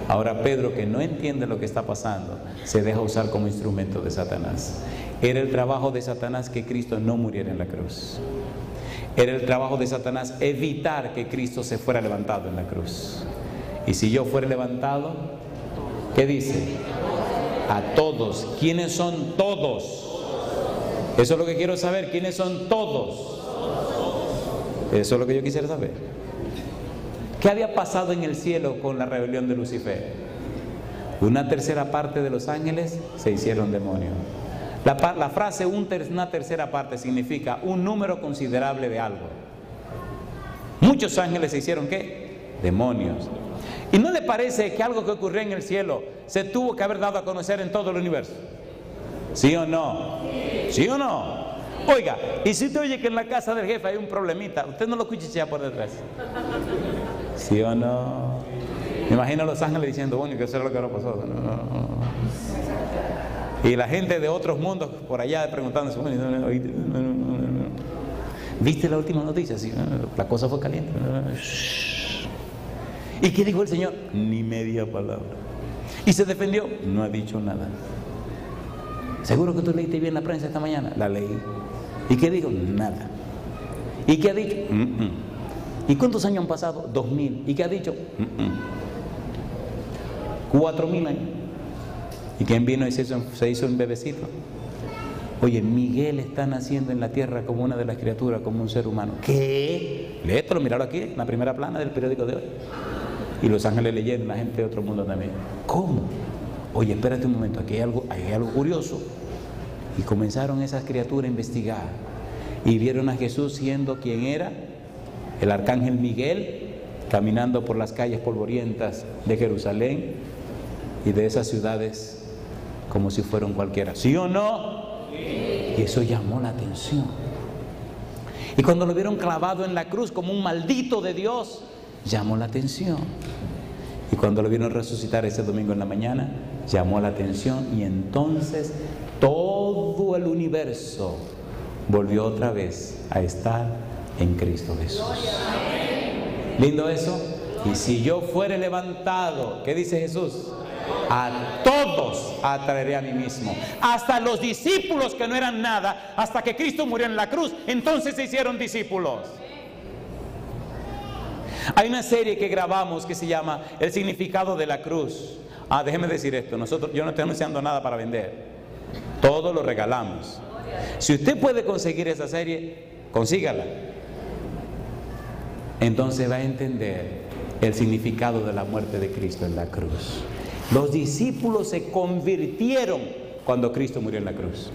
Ahora Pedro, que no entiende lo que está pasando, se deja usar como instrumento de Satanás. Era el trabajo de Satanás que Cristo no muriera en la cruz. Era el trabajo de Satanás evitar que Cristo se fuera levantado en la cruz. Y si yo fuera levantado, ¿qué dice? A todos. ¿Quiénes son todos? Eso es lo que quiero saber. ¿Quiénes son todos? Eso es lo que yo quisiera saber. ¿Qué había pasado en el cielo con la rebelión de Lucifer? Una tercera parte de los ángeles se hicieron demonios. La frase una tercera parte significa un número considerable de algo. Muchos ángeles se hicieron ¿qué? Demonios. ¿Y no le parece que algo que ocurrió en el cielo se tuvo que haber dado a conocer en todo el universo? ¿Sí o no? ¿Sí o no? Oiga, y si usted oye que en la casa del jefe hay un problemita, usted no lo cuchichea por detrás. ¿Sí o no? Me imagino a los ángeles diciendo: bueno, ¿qué será lo que ahora pasó? No. Y la gente de otros mundos por allá preguntándose: ¿viste la última noticia? Sí, la cosa fue caliente. ¿Y qué dijo el Señor? Ni media palabra. ¿Y se defendió? No ha dicho nada. ¿Seguro que tú leíste bien la prensa esta mañana? La leí. ¿Y qué dijo? Nada. ¿Y qué ha dicho? ¿Y cuántos años han pasado? 2000. ¿Y qué ha dicho? 4000 años. ¿Y quién vino y se hizo un bebecito? Oye, Miguel está naciendo en la tierra como una de las criaturas, como un ser humano. ¿Qué? Léetelo, míralo aquí, en la primera plana del periódico de hoy. Y los ángeles leyendo, la gente de otro mundo también. ¿Cómo? Oye, espérate un momento, aquí hay algo curioso. Y comenzaron esas criaturas a investigar. Y vieron a Jesús siendo quien era, el arcángel Miguel, caminando por las calles polvorientas de Jerusalén y de esas ciudades como si fueran cualquiera. ¿Sí o no? Sí. Y eso llamó la atención. Y cuando lo vieron clavado en la cruz como un maldito de Dios, llamó la atención. Y cuando lo vieron resucitar ese domingo en la mañana, llamó la atención. Y entonces todo el universo volvió otra vez a estar en Cristo Jesús. ¿Lindo eso? Y si yo fuere levantado, ¿qué dice Jesús? A todos atraeré a mí mismo. Hasta los discípulos que no eran nada, hasta que Cristo murió en la cruz, entonces se hicieron discípulos. Hay una serie que grabamos que se llama El significado de la cruz. Déjeme decir esto, yo no estoy anunciando nada para vender. Todo lo regalamos. Si usted puede conseguir esa serie, consígala. Entonces va a entender el significado de la muerte de Cristo en la cruz. Los discípulos se convirtieron cuando Cristo murió en la cruz.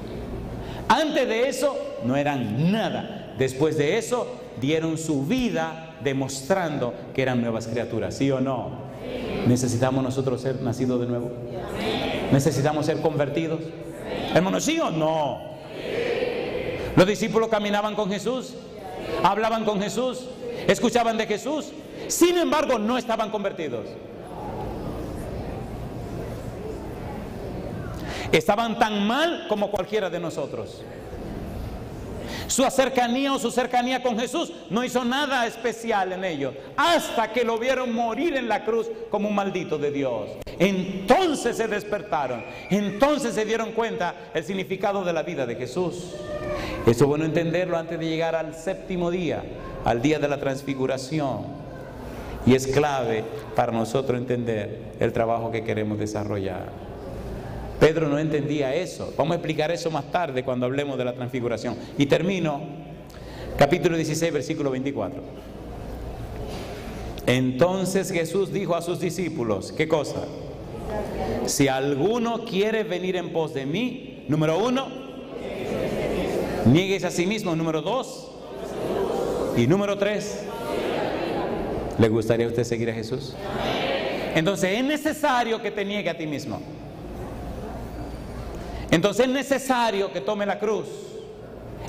Antes de eso no eran nada. Después de eso dieron su vida demostrando que eran nuevas criaturas. ¿Sí o no? Sí. ¿Necesitamos nosotros ser nacidos de nuevo? Sí. ¿Necesitamos ser convertidos? Sí. Hermanos, ¿sí o no? Sí. Los discípulos caminaban con Jesús, hablaban con Jesús, escuchaban de Jesús, sin embargo no estaban convertidos. Estaban tan mal como cualquiera de nosotros. Su cercanía o su cercanía con Jesús no hizo nada especial en ellos, hasta que lo vieron morir en la cruz como un maldito de Dios. Entonces se despertaron, entonces se dieron cuenta el significado de la vida de Jesús. Eso es bueno entenderlo antes de llegar al séptimo día, al día de la transfiguración. Y es clave para nosotros entender el trabajo que queremos desarrollar. Pedro no entendía eso. Vamos a explicar eso más tarde cuando hablemos de la transfiguración. Y termino, capítulo 16, versículo 24. Entonces Jesús dijo a sus discípulos, ¿qué cosa? Si alguno quiere venir en pos de mí, número 1, niéguese a sí mismo, número 2, y número 3, ¿le gustaría a usted seguir a Jesús? Entonces es necesario que te niegue a ti mismo. Entonces es necesario que tome la cruz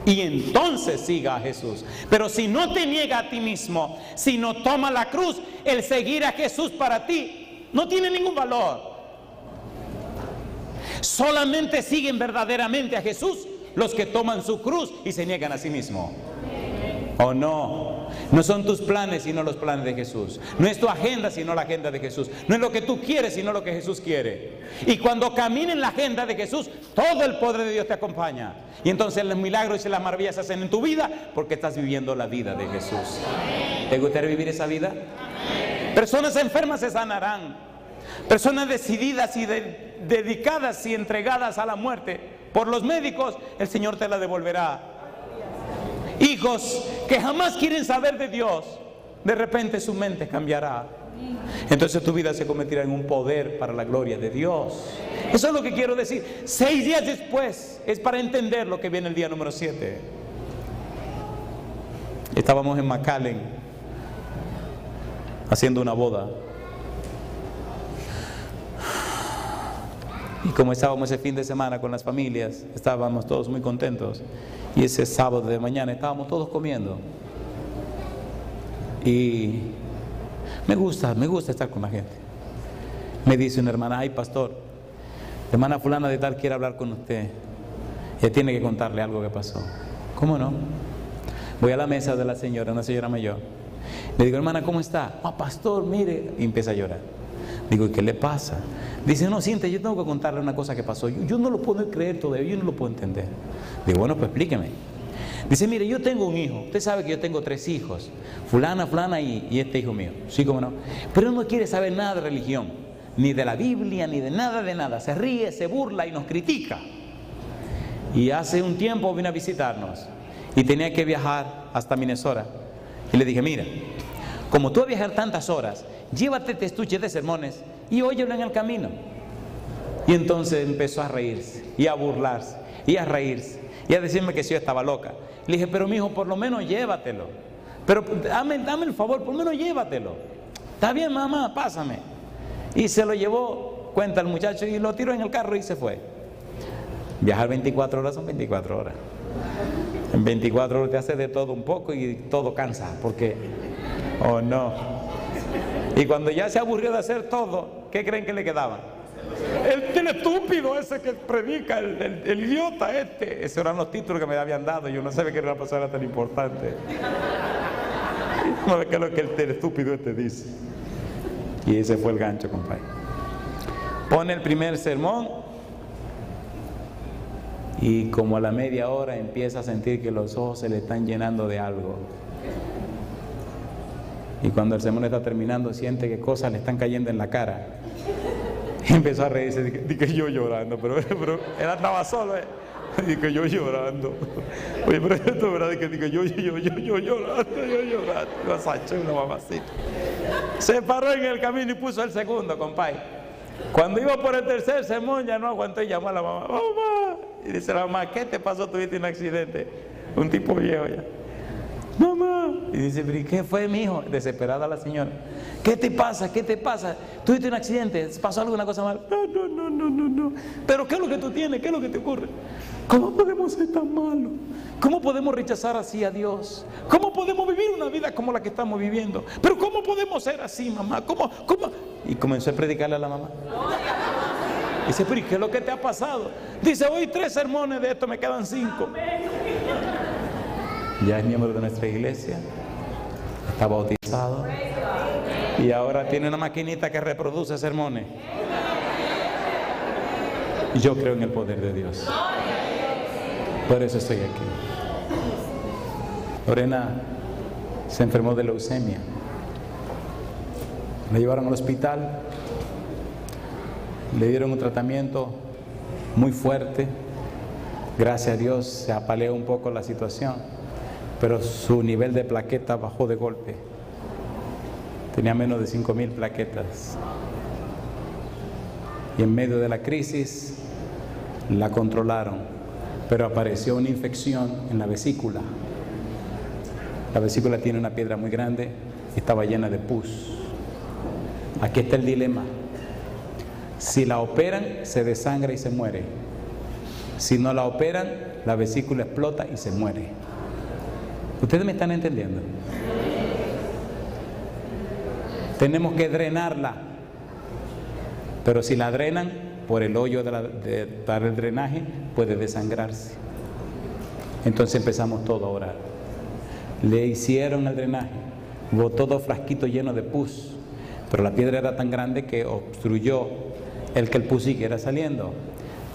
y entonces siga a Jesús. Pero si no te niega a ti mismo, si no toma la cruz, el seguir a Jesús para ti no tiene ningún valor. Solamente siguen verdaderamente a Jesús los que toman su cruz y se niegan a sí mismo. ¿O no? No son tus planes sino los planes de Jesús. No es tu agenda sino la agenda de Jesús. No es lo que tú quieres sino lo que Jesús quiere. Y cuando camines en la agenda de Jesús, todo el poder de Dios te acompaña. Y entonces los milagros y las maravillas se hacen en tu vida porque estás viviendo la vida de Jesús. ¿Te gustaría vivir esa vida? Personas enfermas se sanarán. Personas decididas y dedicadas y entregadas a la muerte por los médicos, el Señor te la devolverá. Hijos que jamás quieren saber de Dios, de repente su mente cambiará. Entonces tu vida se convertirá en un poder para la gloria de Dios. Eso es lo que quiero decir. 6 días después es para entender lo que viene el día número 7. Estábamos en McAllen haciendo una boda. Y como estábamos ese fin de semana con las familias, estábamos todos muy contentos. Y ese sábado de mañana estábamos todos comiendo. Y me gusta estar con la gente. Me dice una hermana, ay pastor, hermana fulana de tal quiere hablar con usted. Ella tiene que contarle algo que pasó. ¿Cómo no? Voy a la mesa de la señora, una señora mayor. Le digo, hermana, ¿cómo está? Ah, pastor, mire. Y empieza a llorar. Digo, ¿y qué le pasa? Dice, no, siente, yo tengo que contarle una cosa que pasó. Yo no lo puedo creer todavía, yo no lo puedo entender. Digo, bueno, pues explíqueme. Dice, mire, yo tengo un hijo. Usted sabe que yo tengo 3 hijos. Fulana y este hijo mío. Sí, cómo no. Pero él no quiere saber nada de religión. Ni de la Biblia, ni de nada. Se ríe, se burla y nos critica. Y hace un tiempo vino a visitarnos. Y tenía que viajar hasta Minnesota. Y le dije, mira, como tú vas a viajar tantas horas, llévate este estuche de sermones y óyelo en el camino. Y entonces empezó a reírse y a burlarse y a reírse y a decirme que si yo estaba loca. Le dije, pero mi hijo, por lo menos llévatelo. Pero dame el favor, por lo menos llévatelo. Está bien, mamá, pásame. Y se lo llevó, cuenta el muchacho, y lo tiró en el carro y se fue. Viajar 24 horas son 24 horas. En 24 horas te hace de todo un poco y todo cansa, porque, oh no. Y cuando ya se aburrió de hacer todo, ¿qué creen que le quedaba? El estúpido ese que predica, el idiota este. Esos eran los títulos que me habían dado. Yo no sabía que era una persona tan importante. No sé qué es lo que el estúpido este dice. Y ese fue el gancho, compadre. Pone el primer sermón y como a la media hora empieza a sentir que los ojos se le están llenando de algo. Y cuando el sermón está terminando, siente que cosas le están cayendo en la cara. Y empezó a reírse, dije yo llorando, pero él estaba solo, dije yo llorando. Oye, pero esto es verdad, que yo llorando, lo sachó una mamacita. Se paró en el camino y puso el segundo, compadre. Cuando iba por el tercer sermón ya no aguantó y llamó a la mamá. Mamá. Y dice la mamá, ¿qué te pasó? ¿Tuviste un accidente? Un tipo viejo ya. Mamá. Y dice, ¿pero qué fue, mi hijo? Desesperada la señora. ¿Qué te pasa? ¿Qué te pasa? ¿Tuviste un accidente? ¿Pasó alguna cosa mal? No. ¿Pero qué es lo que tú tienes? ¿Qué es lo que te ocurre? ¿Cómo podemos ser tan malos? ¿Cómo podemos rechazar así a Dios? ¿Cómo podemos vivir una vida como la que estamos viviendo? ¿Pero cómo podemos ser así, mamá? ¿Cómo? Y comenzó a predicarle a la mamá. Dice, pero ¿qué es lo que te ha pasado? Dice, hoy 3 sermones de esto, me quedan 5. Ya es miembro de nuestra iglesia, está bautizado y ahora tiene una maquinita que reproduce sermones. Yo creo en el poder de Dios. Por eso estoy aquí. Lorena se enfermó de leucemia. La llevaron al hospital, le dieron un tratamiento muy fuerte. Gracias a Dios se apaleó un poco la situación, pero su nivel de plaquetas bajó de golpe. Tenía menos de 5,000 plaquetas. Y en medio de la crisis la controlaron, pero apareció una infección en la vesícula. La vesícula tiene una piedra muy grande y estaba llena de pus. Aquí está el dilema. Si la operan, se desangra y se muere. Si no la operan, la vesícula explota y se muere. ¿Ustedes me están entendiendo? Tenemos que drenarla. Pero si la drenan, por el hoyo para el drenaje, puede desangrarse. Entonces empezamos todo a orar. Le hicieron el drenaje, botó 2 frasquitos llenos de pus, pero la piedra era tan grande que obstruyó el que el pus siguiera saliendo.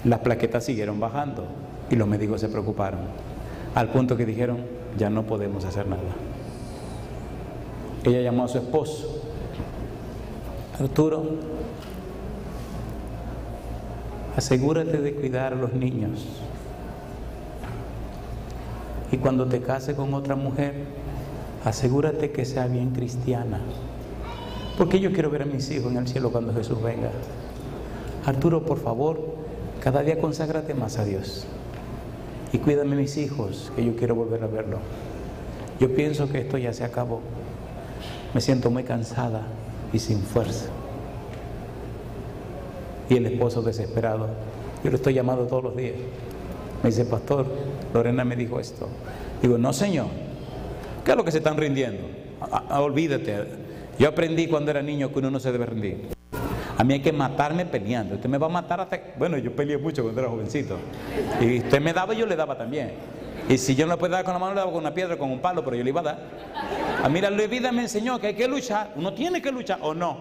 Las plaquetas siguieron bajando y los médicos se preocuparon, al punto que dijeron, ya no podemos hacer nada. Ella llamó a su esposo, Arturo, asegúrate de cuidar a los niños. Y cuando te cases con otra mujer, asegúrate que sea bien cristiana. Porque yo quiero ver a mis hijos en el cielo cuando Jesús venga. Arturo, por favor, cada día conságrate más a Dios. Y cuídame mis hijos, que yo quiero volver a verlo. Yo pienso que esto ya se acabó. Me siento muy cansada y sin fuerza. Y el esposo desesperado, yo lo estoy llamando todos los días. Me dice, pastor, Lorena me dijo esto. Digo, no señor, ¿qué es lo que se están rindiendo? Olvídate, yo aprendí cuando era niño que uno no se debe rendir. A mí hay que matarme peleando. Usted me va a matar hasta... Bueno, yo peleé mucho cuando era jovencito. Y usted me daba y yo le daba también. Y si yo no le podía dar con la mano, le daba con una piedra, con un palo, pero yo le iba a dar. A mí la vida me enseñó que hay que luchar. Uno tiene que luchar o no.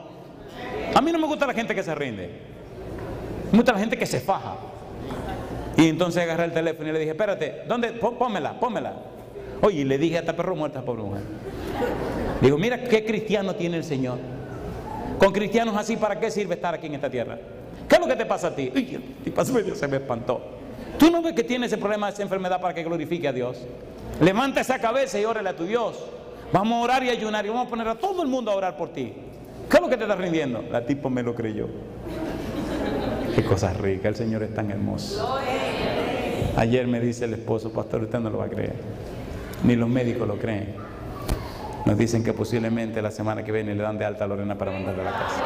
A mí no me gusta la gente que se rinde. Me gusta la gente que se faja. Y entonces agarré el teléfono y le dije, espérate, ¿dónde? Pónmela. Oye, y le dije hasta perro muerto a esa pobre mujer. Digo, mira qué cristiano tiene el Señor. Con cristianos así, ¿para qué sirve estar aquí en esta tierra? ¿Qué es lo que te pasa a ti? Se me espantó. ¿Tú no ves que tiene ese problema, esa enfermedad, para que glorifique a Dios? Levanta esa cabeza y órale a tu Dios. Vamos a orar y ayunar y vamos a poner a todo el mundo a orar por ti. ¿Qué es lo que te estás rindiendo? La tipo me lo creyó. Qué cosa rica, el Señor es tan hermoso. Ayer me dice el esposo, pastor, usted no lo va a creer. Ni los médicos lo creen. Nos dicen que posiblemente la semana que viene le dan de alta a Lorena para mandarla a la casa.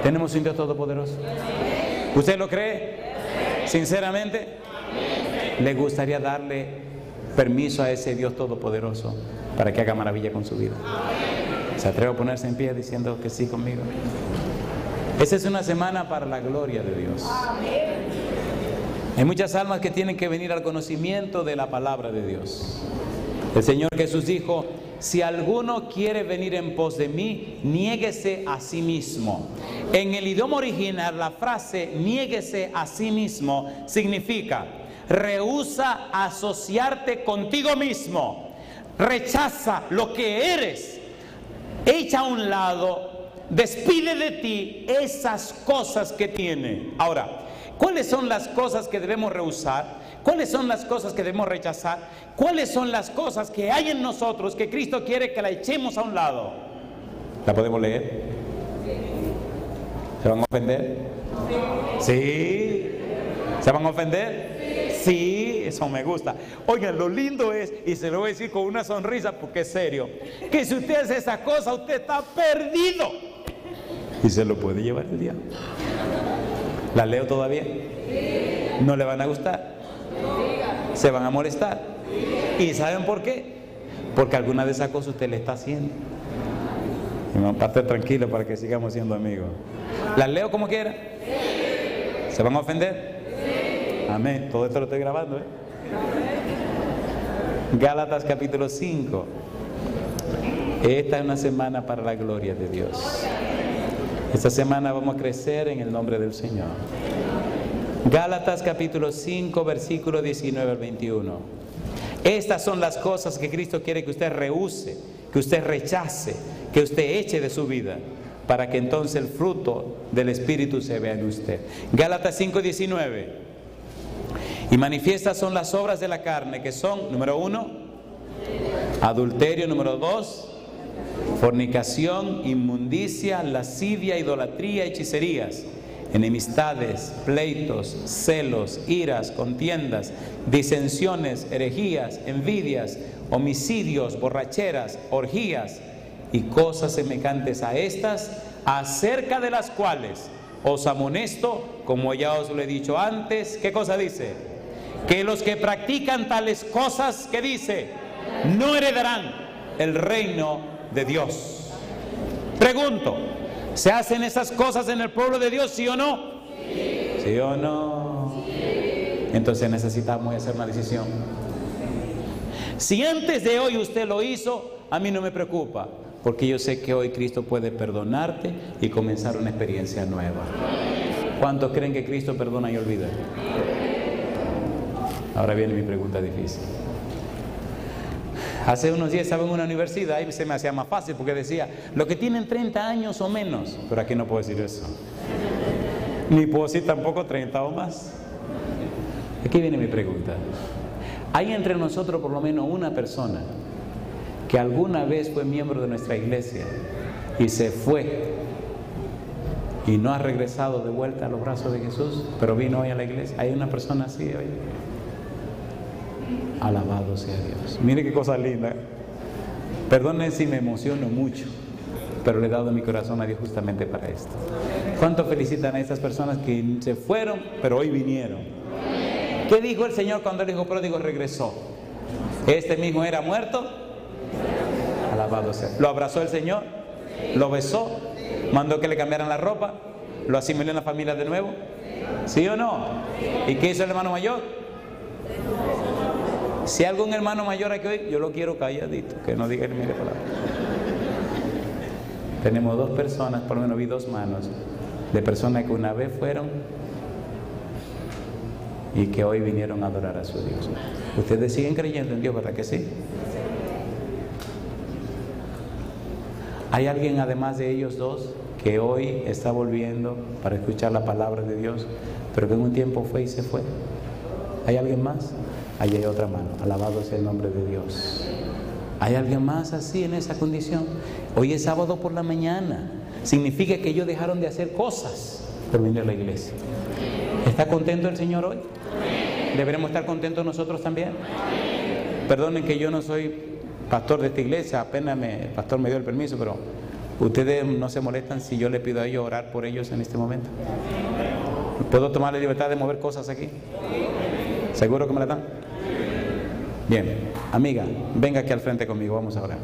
¿Tenemos un Dios todopoderoso? ¿Usted lo cree? Sinceramente, ¿le gustaría darle permiso a ese Dios todopoderoso para que haga maravilla con su vida? ¿Se atreve a ponerse en pie diciendo que sí conmigo? Esa es una semana para la gloria de Dios. Hay muchas almas que tienen que venir al conocimiento de la palabra de Dios. El Señor Jesús dijo, si alguno quiere venir en pos de mí, niéguese a sí mismo. En el idioma original, la frase niéguese a sí mismo significa rehúsa asociarte contigo mismo, rechaza lo que eres, echa a un lado, despide de ti esas cosas que tiene. Ahora, ¿cuáles son las cosas que debemos rehusar? ¿Cuáles son las cosas que debemos rechazar? ¿Cuáles son las cosas que hay en nosotros que Cristo quiere que la echemos a un lado? ¿La podemos leer? ¿Se van a ofender? ¿Sí? ¿Se van a ofender? Sí, eso me gusta. Oigan, lo lindo es, y se lo voy a decir con una sonrisa porque es serio, que si usted hace esa cosa, usted está perdido. Y se lo puede llevar el diablo. ¿La leo todavía? ¿No le van a gustar? ¿Se van a molestar? ¿Y saben por qué? Porque alguna de esas cosas usted le está haciendo. Y me parte tranquilo para que sigamos siendo amigos. ¿Las leo como quiera? ¿Se van a ofender? Amén. Todo esto lo estoy grabando, Gálatas capítulo 5. Esta es una semana para la gloria de Dios. Esta semana vamos a crecer en el nombre del Señor. Gálatas capítulo 5, versículo 19 al 21. Estas son las cosas que Cristo quiere que usted rehúse, que usted rechace, que usted eche de su vida, para que entonces el fruto del Espíritu se vea en usted. Gálatas 5, 19. Y manifiestas son las obras de la carne, que son, número 1, adulterio, número 2, fornicación, inmundicia, lascivia, idolatría, hechicerías, enemistades, pleitos, celos, iras, contiendas, disensiones, herejías, envidias, homicidios, borracheras, orgías y cosas semejantes a estas, acerca de las cuales os amonesto, como ya os lo he dicho antes. ¿Qué cosa dice? Que los que practican tales cosas, ¿qué dice? No heredarán el reino de Dios. Pregunto, ¿se hacen esas cosas en el pueblo de Dios, sí o no? ¿Sí o no? Entonces necesitamos hacer una decisión. Si antes de hoy usted lo hizo, a mí no me preocupa, porque yo sé que hoy Cristo puede perdonarte y comenzar una experiencia nueva. ¿Cuántos creen que Cristo perdona y olvida? Ahora viene mi pregunta difícil. Hace unos días estaba en una universidad, ahí se me hacía más fácil porque decía, los que tienen 30 años o menos, pero aquí no puedo decir eso. Ni puedo decir tampoco 30 o más. Aquí viene mi pregunta. ¿Hay entre nosotros por lo menos una persona que alguna vez fue miembro de nuestra iglesia y se fue y no ha regresado de vuelta a los brazos de Jesús, pero vino hoy a la iglesia? ¿Hay una persona así hoy? Alabado sea Dios. Mire qué cosa linda. Perdonen si me emociono mucho, pero le he dado mi corazón a Dios justamente para esto. ¿Cuánto felicitan a estas personas que se fueron, pero hoy vinieron? ¿Qué dijo el Señor cuando el hijo pródigo regresó? Este mismo era muerto. Alabado sea. ¿Lo abrazó el Señor? ¿Lo besó? ¿Mandó que le cambiaran la ropa? ¿Lo asimiló en la familia de nuevo? ¿Sí o no? ¿Y qué hizo el hermano mayor? Si hay algún hermano mayor aquí hoy, yo lo quiero calladito, que no diga ni mire palabra. Tenemos dos personas, por lo menos vi dos manos, de personas que una vez fueron y que hoy vinieron a adorar a su Dios. ¿Ustedes siguen creyendo en Dios, verdad que sí? ¿Hay alguien además de ellos dos que hoy está volviendo para escuchar la palabra de Dios, pero que en un tiempo fue y se fue? ¿Hay alguien más? Allí hay otra mano. Alabado sea el nombre de Dios. ¿Hay alguien más así en esa condición? Hoy es sábado por la mañana. Significa que ellos dejaron de hacer cosas por venir a la iglesia. ¿Está contento el Señor hoy? ¿Deberemos estar contentos nosotros también? Perdonen que yo no soy pastor de esta iglesia, apenas el pastor me dio el permiso, pero ustedes no se molestan si yo le pido a ellos orar por ellos en este momento. ¿Puedo tomar la libertad de mover cosas aquí? ¿Seguro que me la dan? Bien, amiga, venga aquí al frente conmigo, vamos a orar.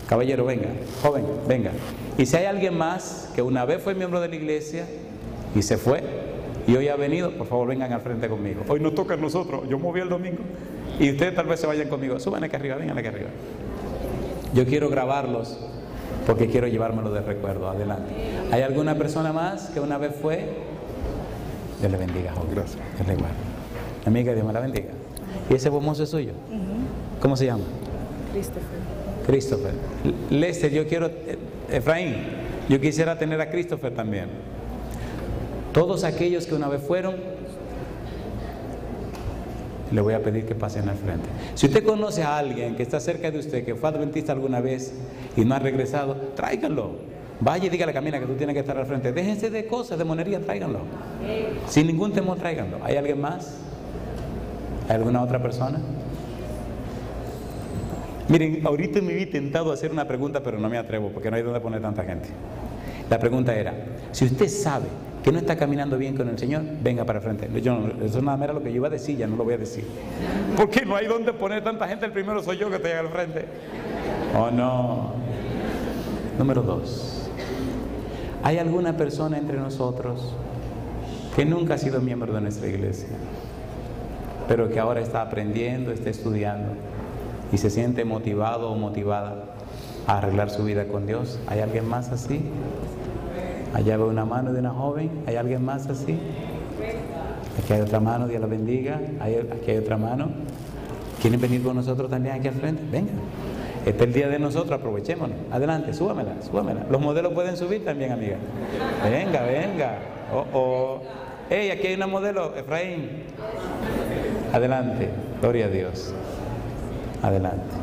Caballero, venga. Joven, venga. Y si hay alguien más que una vez fue miembro de la iglesia y se fue y hoy ha venido, por favor vengan al frente conmigo. Hoy nos toca a nosotros, yo moví el domingo y ustedes tal vez se vayan conmigo. Suban aquí arriba, vengan aquí arriba. Yo quiero grabarlos porque quiero llevármelo de recuerdo. Adelante. ¿Hay alguna persona más que una vez fue? Dios le bendiga, joven. Gracias. Dios le guarde. Amiga, Dios me la bendiga. ¿Y ese famoso es suyo? ¿Cómo se llama? Christopher. Lester, yo quiero, Efraín, yo quisiera tener a Christopher también. Todos aquellos que una vez fueron, le voy a pedir que pasen al frente. Si usted conoce a alguien que está cerca de usted, que fue adventista alguna vez y no ha regresado, tráiganlo. Vaya y dígale, Camila, que tú tienes que estar al frente. Déjense de cosas, de monería, tráiganlo. Sin ningún temor, tráiganlo. ¿Hay alguien más? ¿Hay alguna otra persona? Miren, ahorita me vi tentado a hacer una pregunta, pero no me atrevo porque no hay donde poner tanta gente. La pregunta era, si usted sabe que no está caminando bien con el Señor, venga para el frente. Eso nada más era lo que yo iba a decir, ya no lo voy a decir. Porque no hay donde poner tanta gente, el primero soy yo que te llega al frente. Oh no. Número 2. ¿Hay alguna persona entre nosotros que nunca ha sido miembro de nuestra iglesia, pero que ahora está aprendiendo, está estudiando y se siente motivado o motivada a arreglar su vida con Dios. ¿Hay alguien más así? Allá veo una mano de una joven. ¿Hay alguien más así? Aquí hay otra mano, Dios la bendiga. Aquí hay otra mano. ¿Quieren venir con nosotros también aquí al frente? Venga. Este es el día de nosotros, aprovechémonos. Adelante, súbamela. Los modelos pueden subir también, amiga. Venga. Hey, aquí hay una modelo, Efraín. Adelante, gloria a Dios. Adelante.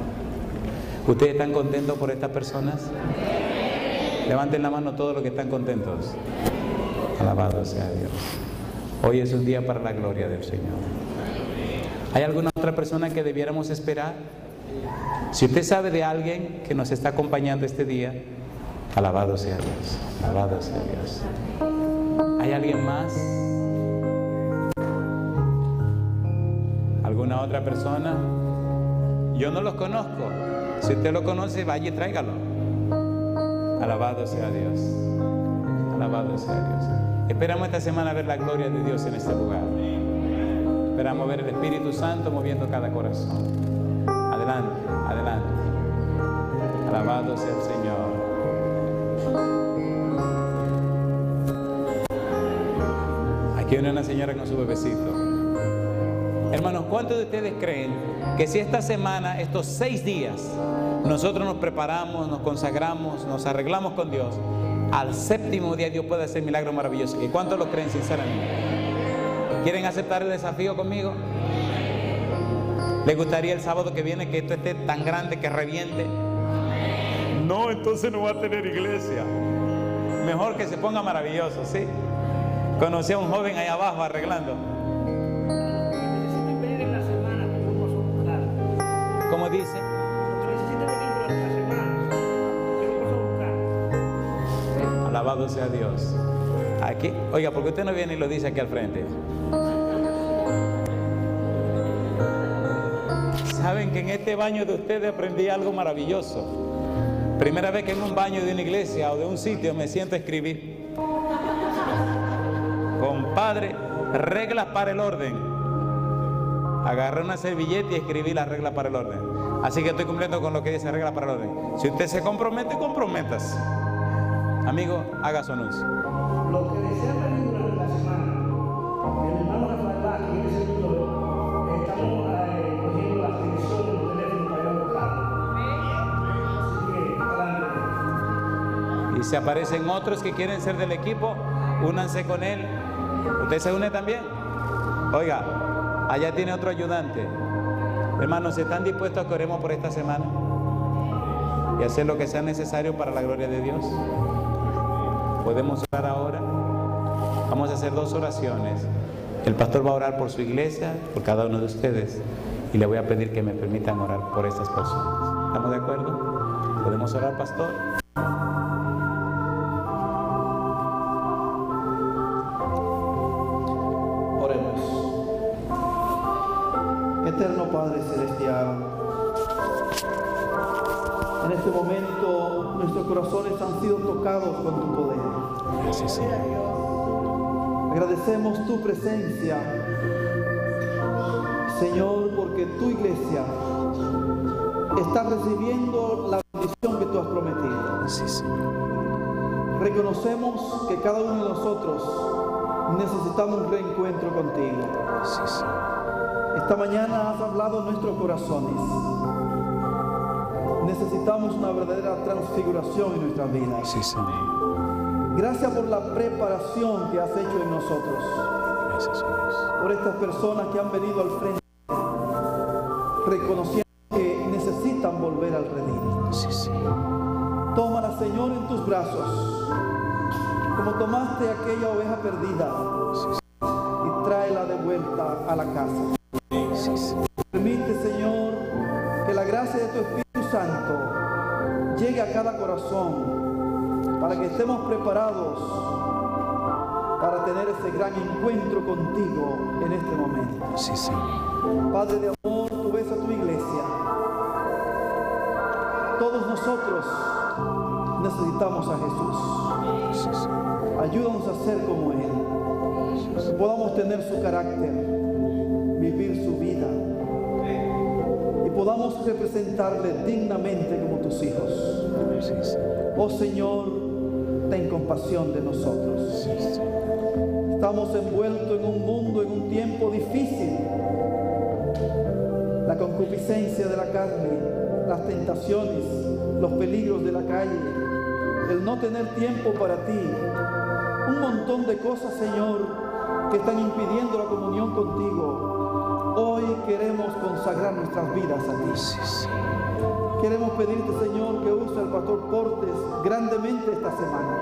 ¿Ustedes están contentos por estas personas? Levanten la mano todos los que están contentos. Alabado sea Dios. Hoy es un día para la gloria del Señor. ¿Hay alguna otra persona que debiéramos esperar? Si usted sabe de alguien que nos está acompañando este día, alabado sea Dios. Alabado sea Dios. ¿Hay alguien más? ¿Alguna otra persona? Yo no los conozco. Si usted lo conoce, vaya y tráigalo. Alabado sea Dios. Alabado sea Dios. Esperamos esta semana ver la gloria de Dios en este lugar. Esperamos ver el Espíritu Santo moviendo cada corazón. Adelante. Alabado sea el Señor. Aquí viene una señora con su bebecito. Hermanos, ¿cuántos de ustedes creen que si esta semana, estos 6 días, nosotros nos preparamos, nos consagramos, nos arreglamos con Dios, al 7º día Dios puede hacer milagros maravillosos? ¿Y cuántos lo creen sinceramente? ¿Quieren aceptar el desafío conmigo? ¿Les gustaría el sábado que viene que esto esté tan grande que reviente? No, entonces no va a tener iglesia. Mejor que se ponga maravilloso, ¿sí? Conocí a un joven ahí abajo arreglando. ¿Cómo dice? Alabado sea Dios. Aquí, oiga, ¿por qué usted no viene y lo dice aquí al frente? Saben que en este baño de ustedes aprendí algo maravilloso. Primera vez que en un baño de una iglesia o de un sitio me siento a escribir. Compadre, reglas para el orden. Agarré una servilleta y escribí las reglas para el orden. Así que estoy cumpliendo con lo que dice reglas para el orden. Si usted se compromete, comprométase. Amigo, haga su anuncio. Lo que desea venir durante la semana, el hermano Rafael Vázquez y el servidor, estamos cogiendo las direcciones de los teléfonos para ir a buscar. Así que, adelante. Y si aparecen otros que quieren ser del equipo, únanse con él. ¿Usted se une también? Oiga, allá tiene otro ayudante. Hermanos, ¿están dispuestos a que oremos por esta semana? Y hacer lo que sea necesario para la gloria de Dios. ¿Podemos orar ahora? Vamos a hacer 2 oraciones. El pastor va a orar por su iglesia, por cada uno de ustedes. Y le voy a pedir que me permitan orar por estas personas. ¿Estamos de acuerdo? ¿Podemos orar, pastor? Oremos. Eterno Padre Celestial, en este momento nuestros corazones han sido tocados con tu poder. Gracias, Señor. Agradecemos tu presencia, Señor, porque tu iglesia está recibiendo la bendición que tú has prometido. Sí, Señor. Reconocemos que cada uno de nosotros necesitamos un reencuentro contigo. Sí, Señor. Esta mañana has hablado en nuestros corazones. Necesitamos una verdadera transfiguración en nuestras vidas. Sí, Señor. Gracias por la preparación que has hecho en nosotros. Gracias, Dios. Por estas personas que han venido al frente, reconociendo que necesitan volver al redil. Sí, Señor. Tómala, Señor, en tus brazos, como tomaste aquella oveja perdida, y tráela de vuelta a la casa. Sí, Señor. Permite, Señor, que la gracia de tu Espíritu Santo llegue a cada corazón, para que estemos preparados para tener ese gran encuentro contigo en este momento. Sí, Señor. Padre de amor, tú ves a tu iglesia. Todos nosotros necesitamos a Jesús. Sí, Señor. Ayúdanos a ser como Él, que podamos tener su carácter, vivir su vida y podamos representarle dignamente como tus hijos. Oh Señor, ten compasión de nosotros. Estamos envueltos en un mundo, en un tiempo difícil. La concupiscencia de la carne, las tentaciones, los peligros de la calle, el no tener tiempo para ti, un montón de cosas, Señor, que están impidiendo la comunión contigo. Hoy queremos consagrar nuestras vidas a ti. Queremos pedirte, Señor, que use al pastor Portes grandemente esta semana.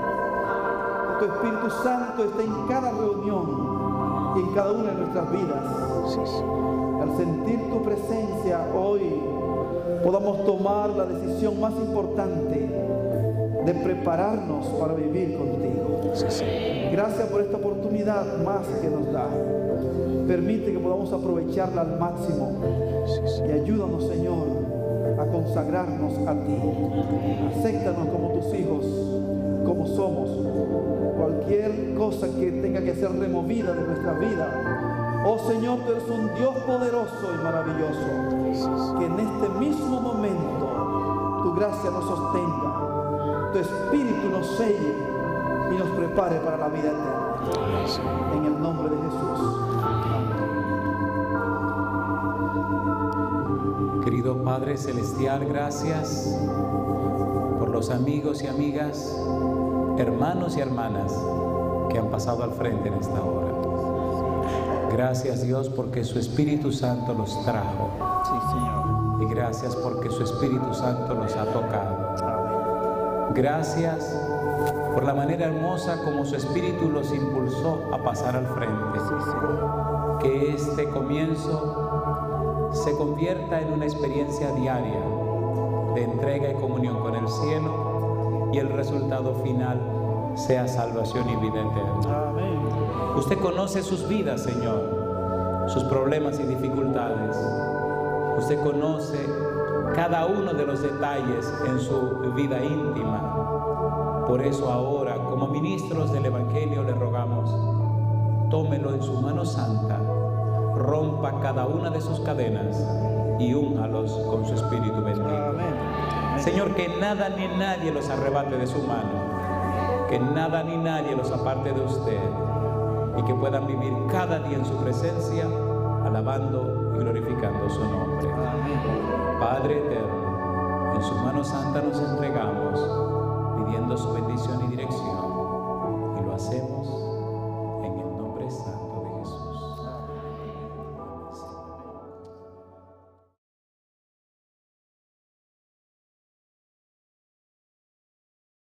Que tu Espíritu Santo esté en cada reunión y en cada una de nuestras vidas. Al sentir tu presencia hoy, podamos tomar la decisión más importante de prepararnos para vivir contigo. Gracias por esta oportunidad más que nos da. Permite que podamos aprovecharla al máximo y ayúdanos, Señor, a consagrarnos a ti. Acéptanos como tus hijos, como somos. Cualquier cosa que tenga que ser removida de nuestra vida, oh Señor, tú eres un Dios poderoso y maravilloso. Que en este mismo momento tu gracia nos sostenga, tu Espíritu nos selle y nos prepare para la vida eterna. En el nombre de Jesús. Querido Padre Celestial, gracias por los amigos y amigas, hermanos y hermanas que han pasado al frente en esta hora. Gracias, Dios, porque su Espíritu Santo los trajo. Sí, Señor. Y gracias porque su Espíritu Santo los ha tocado. Gracias por la manera hermosa como su Espíritu los impulsó a pasar al frente. Sí, Señor. Que este comienzo se convierta en una experiencia diaria de entrega y comunión con el cielo y el resultado final sea salvación y vida eterna. Amén. Usted conoce sus vidas, Señor, sus problemas y dificultades. Usted conoce cada uno de los detalles en su vida íntima. Por eso ahora, como ministros del Evangelio, le rogamos, tómelo en su mano santa, rompa cada una de sus cadenas y únjalos con su Espíritu bendito. Amén. Señor, que nada ni nadie los arrebate de su mano, que nada ni nadie los aparte de usted, y que puedan vivir cada día en su presencia, alabando y glorificando su nombre. Amén. Padre eterno, en su mano santa nos entregamos.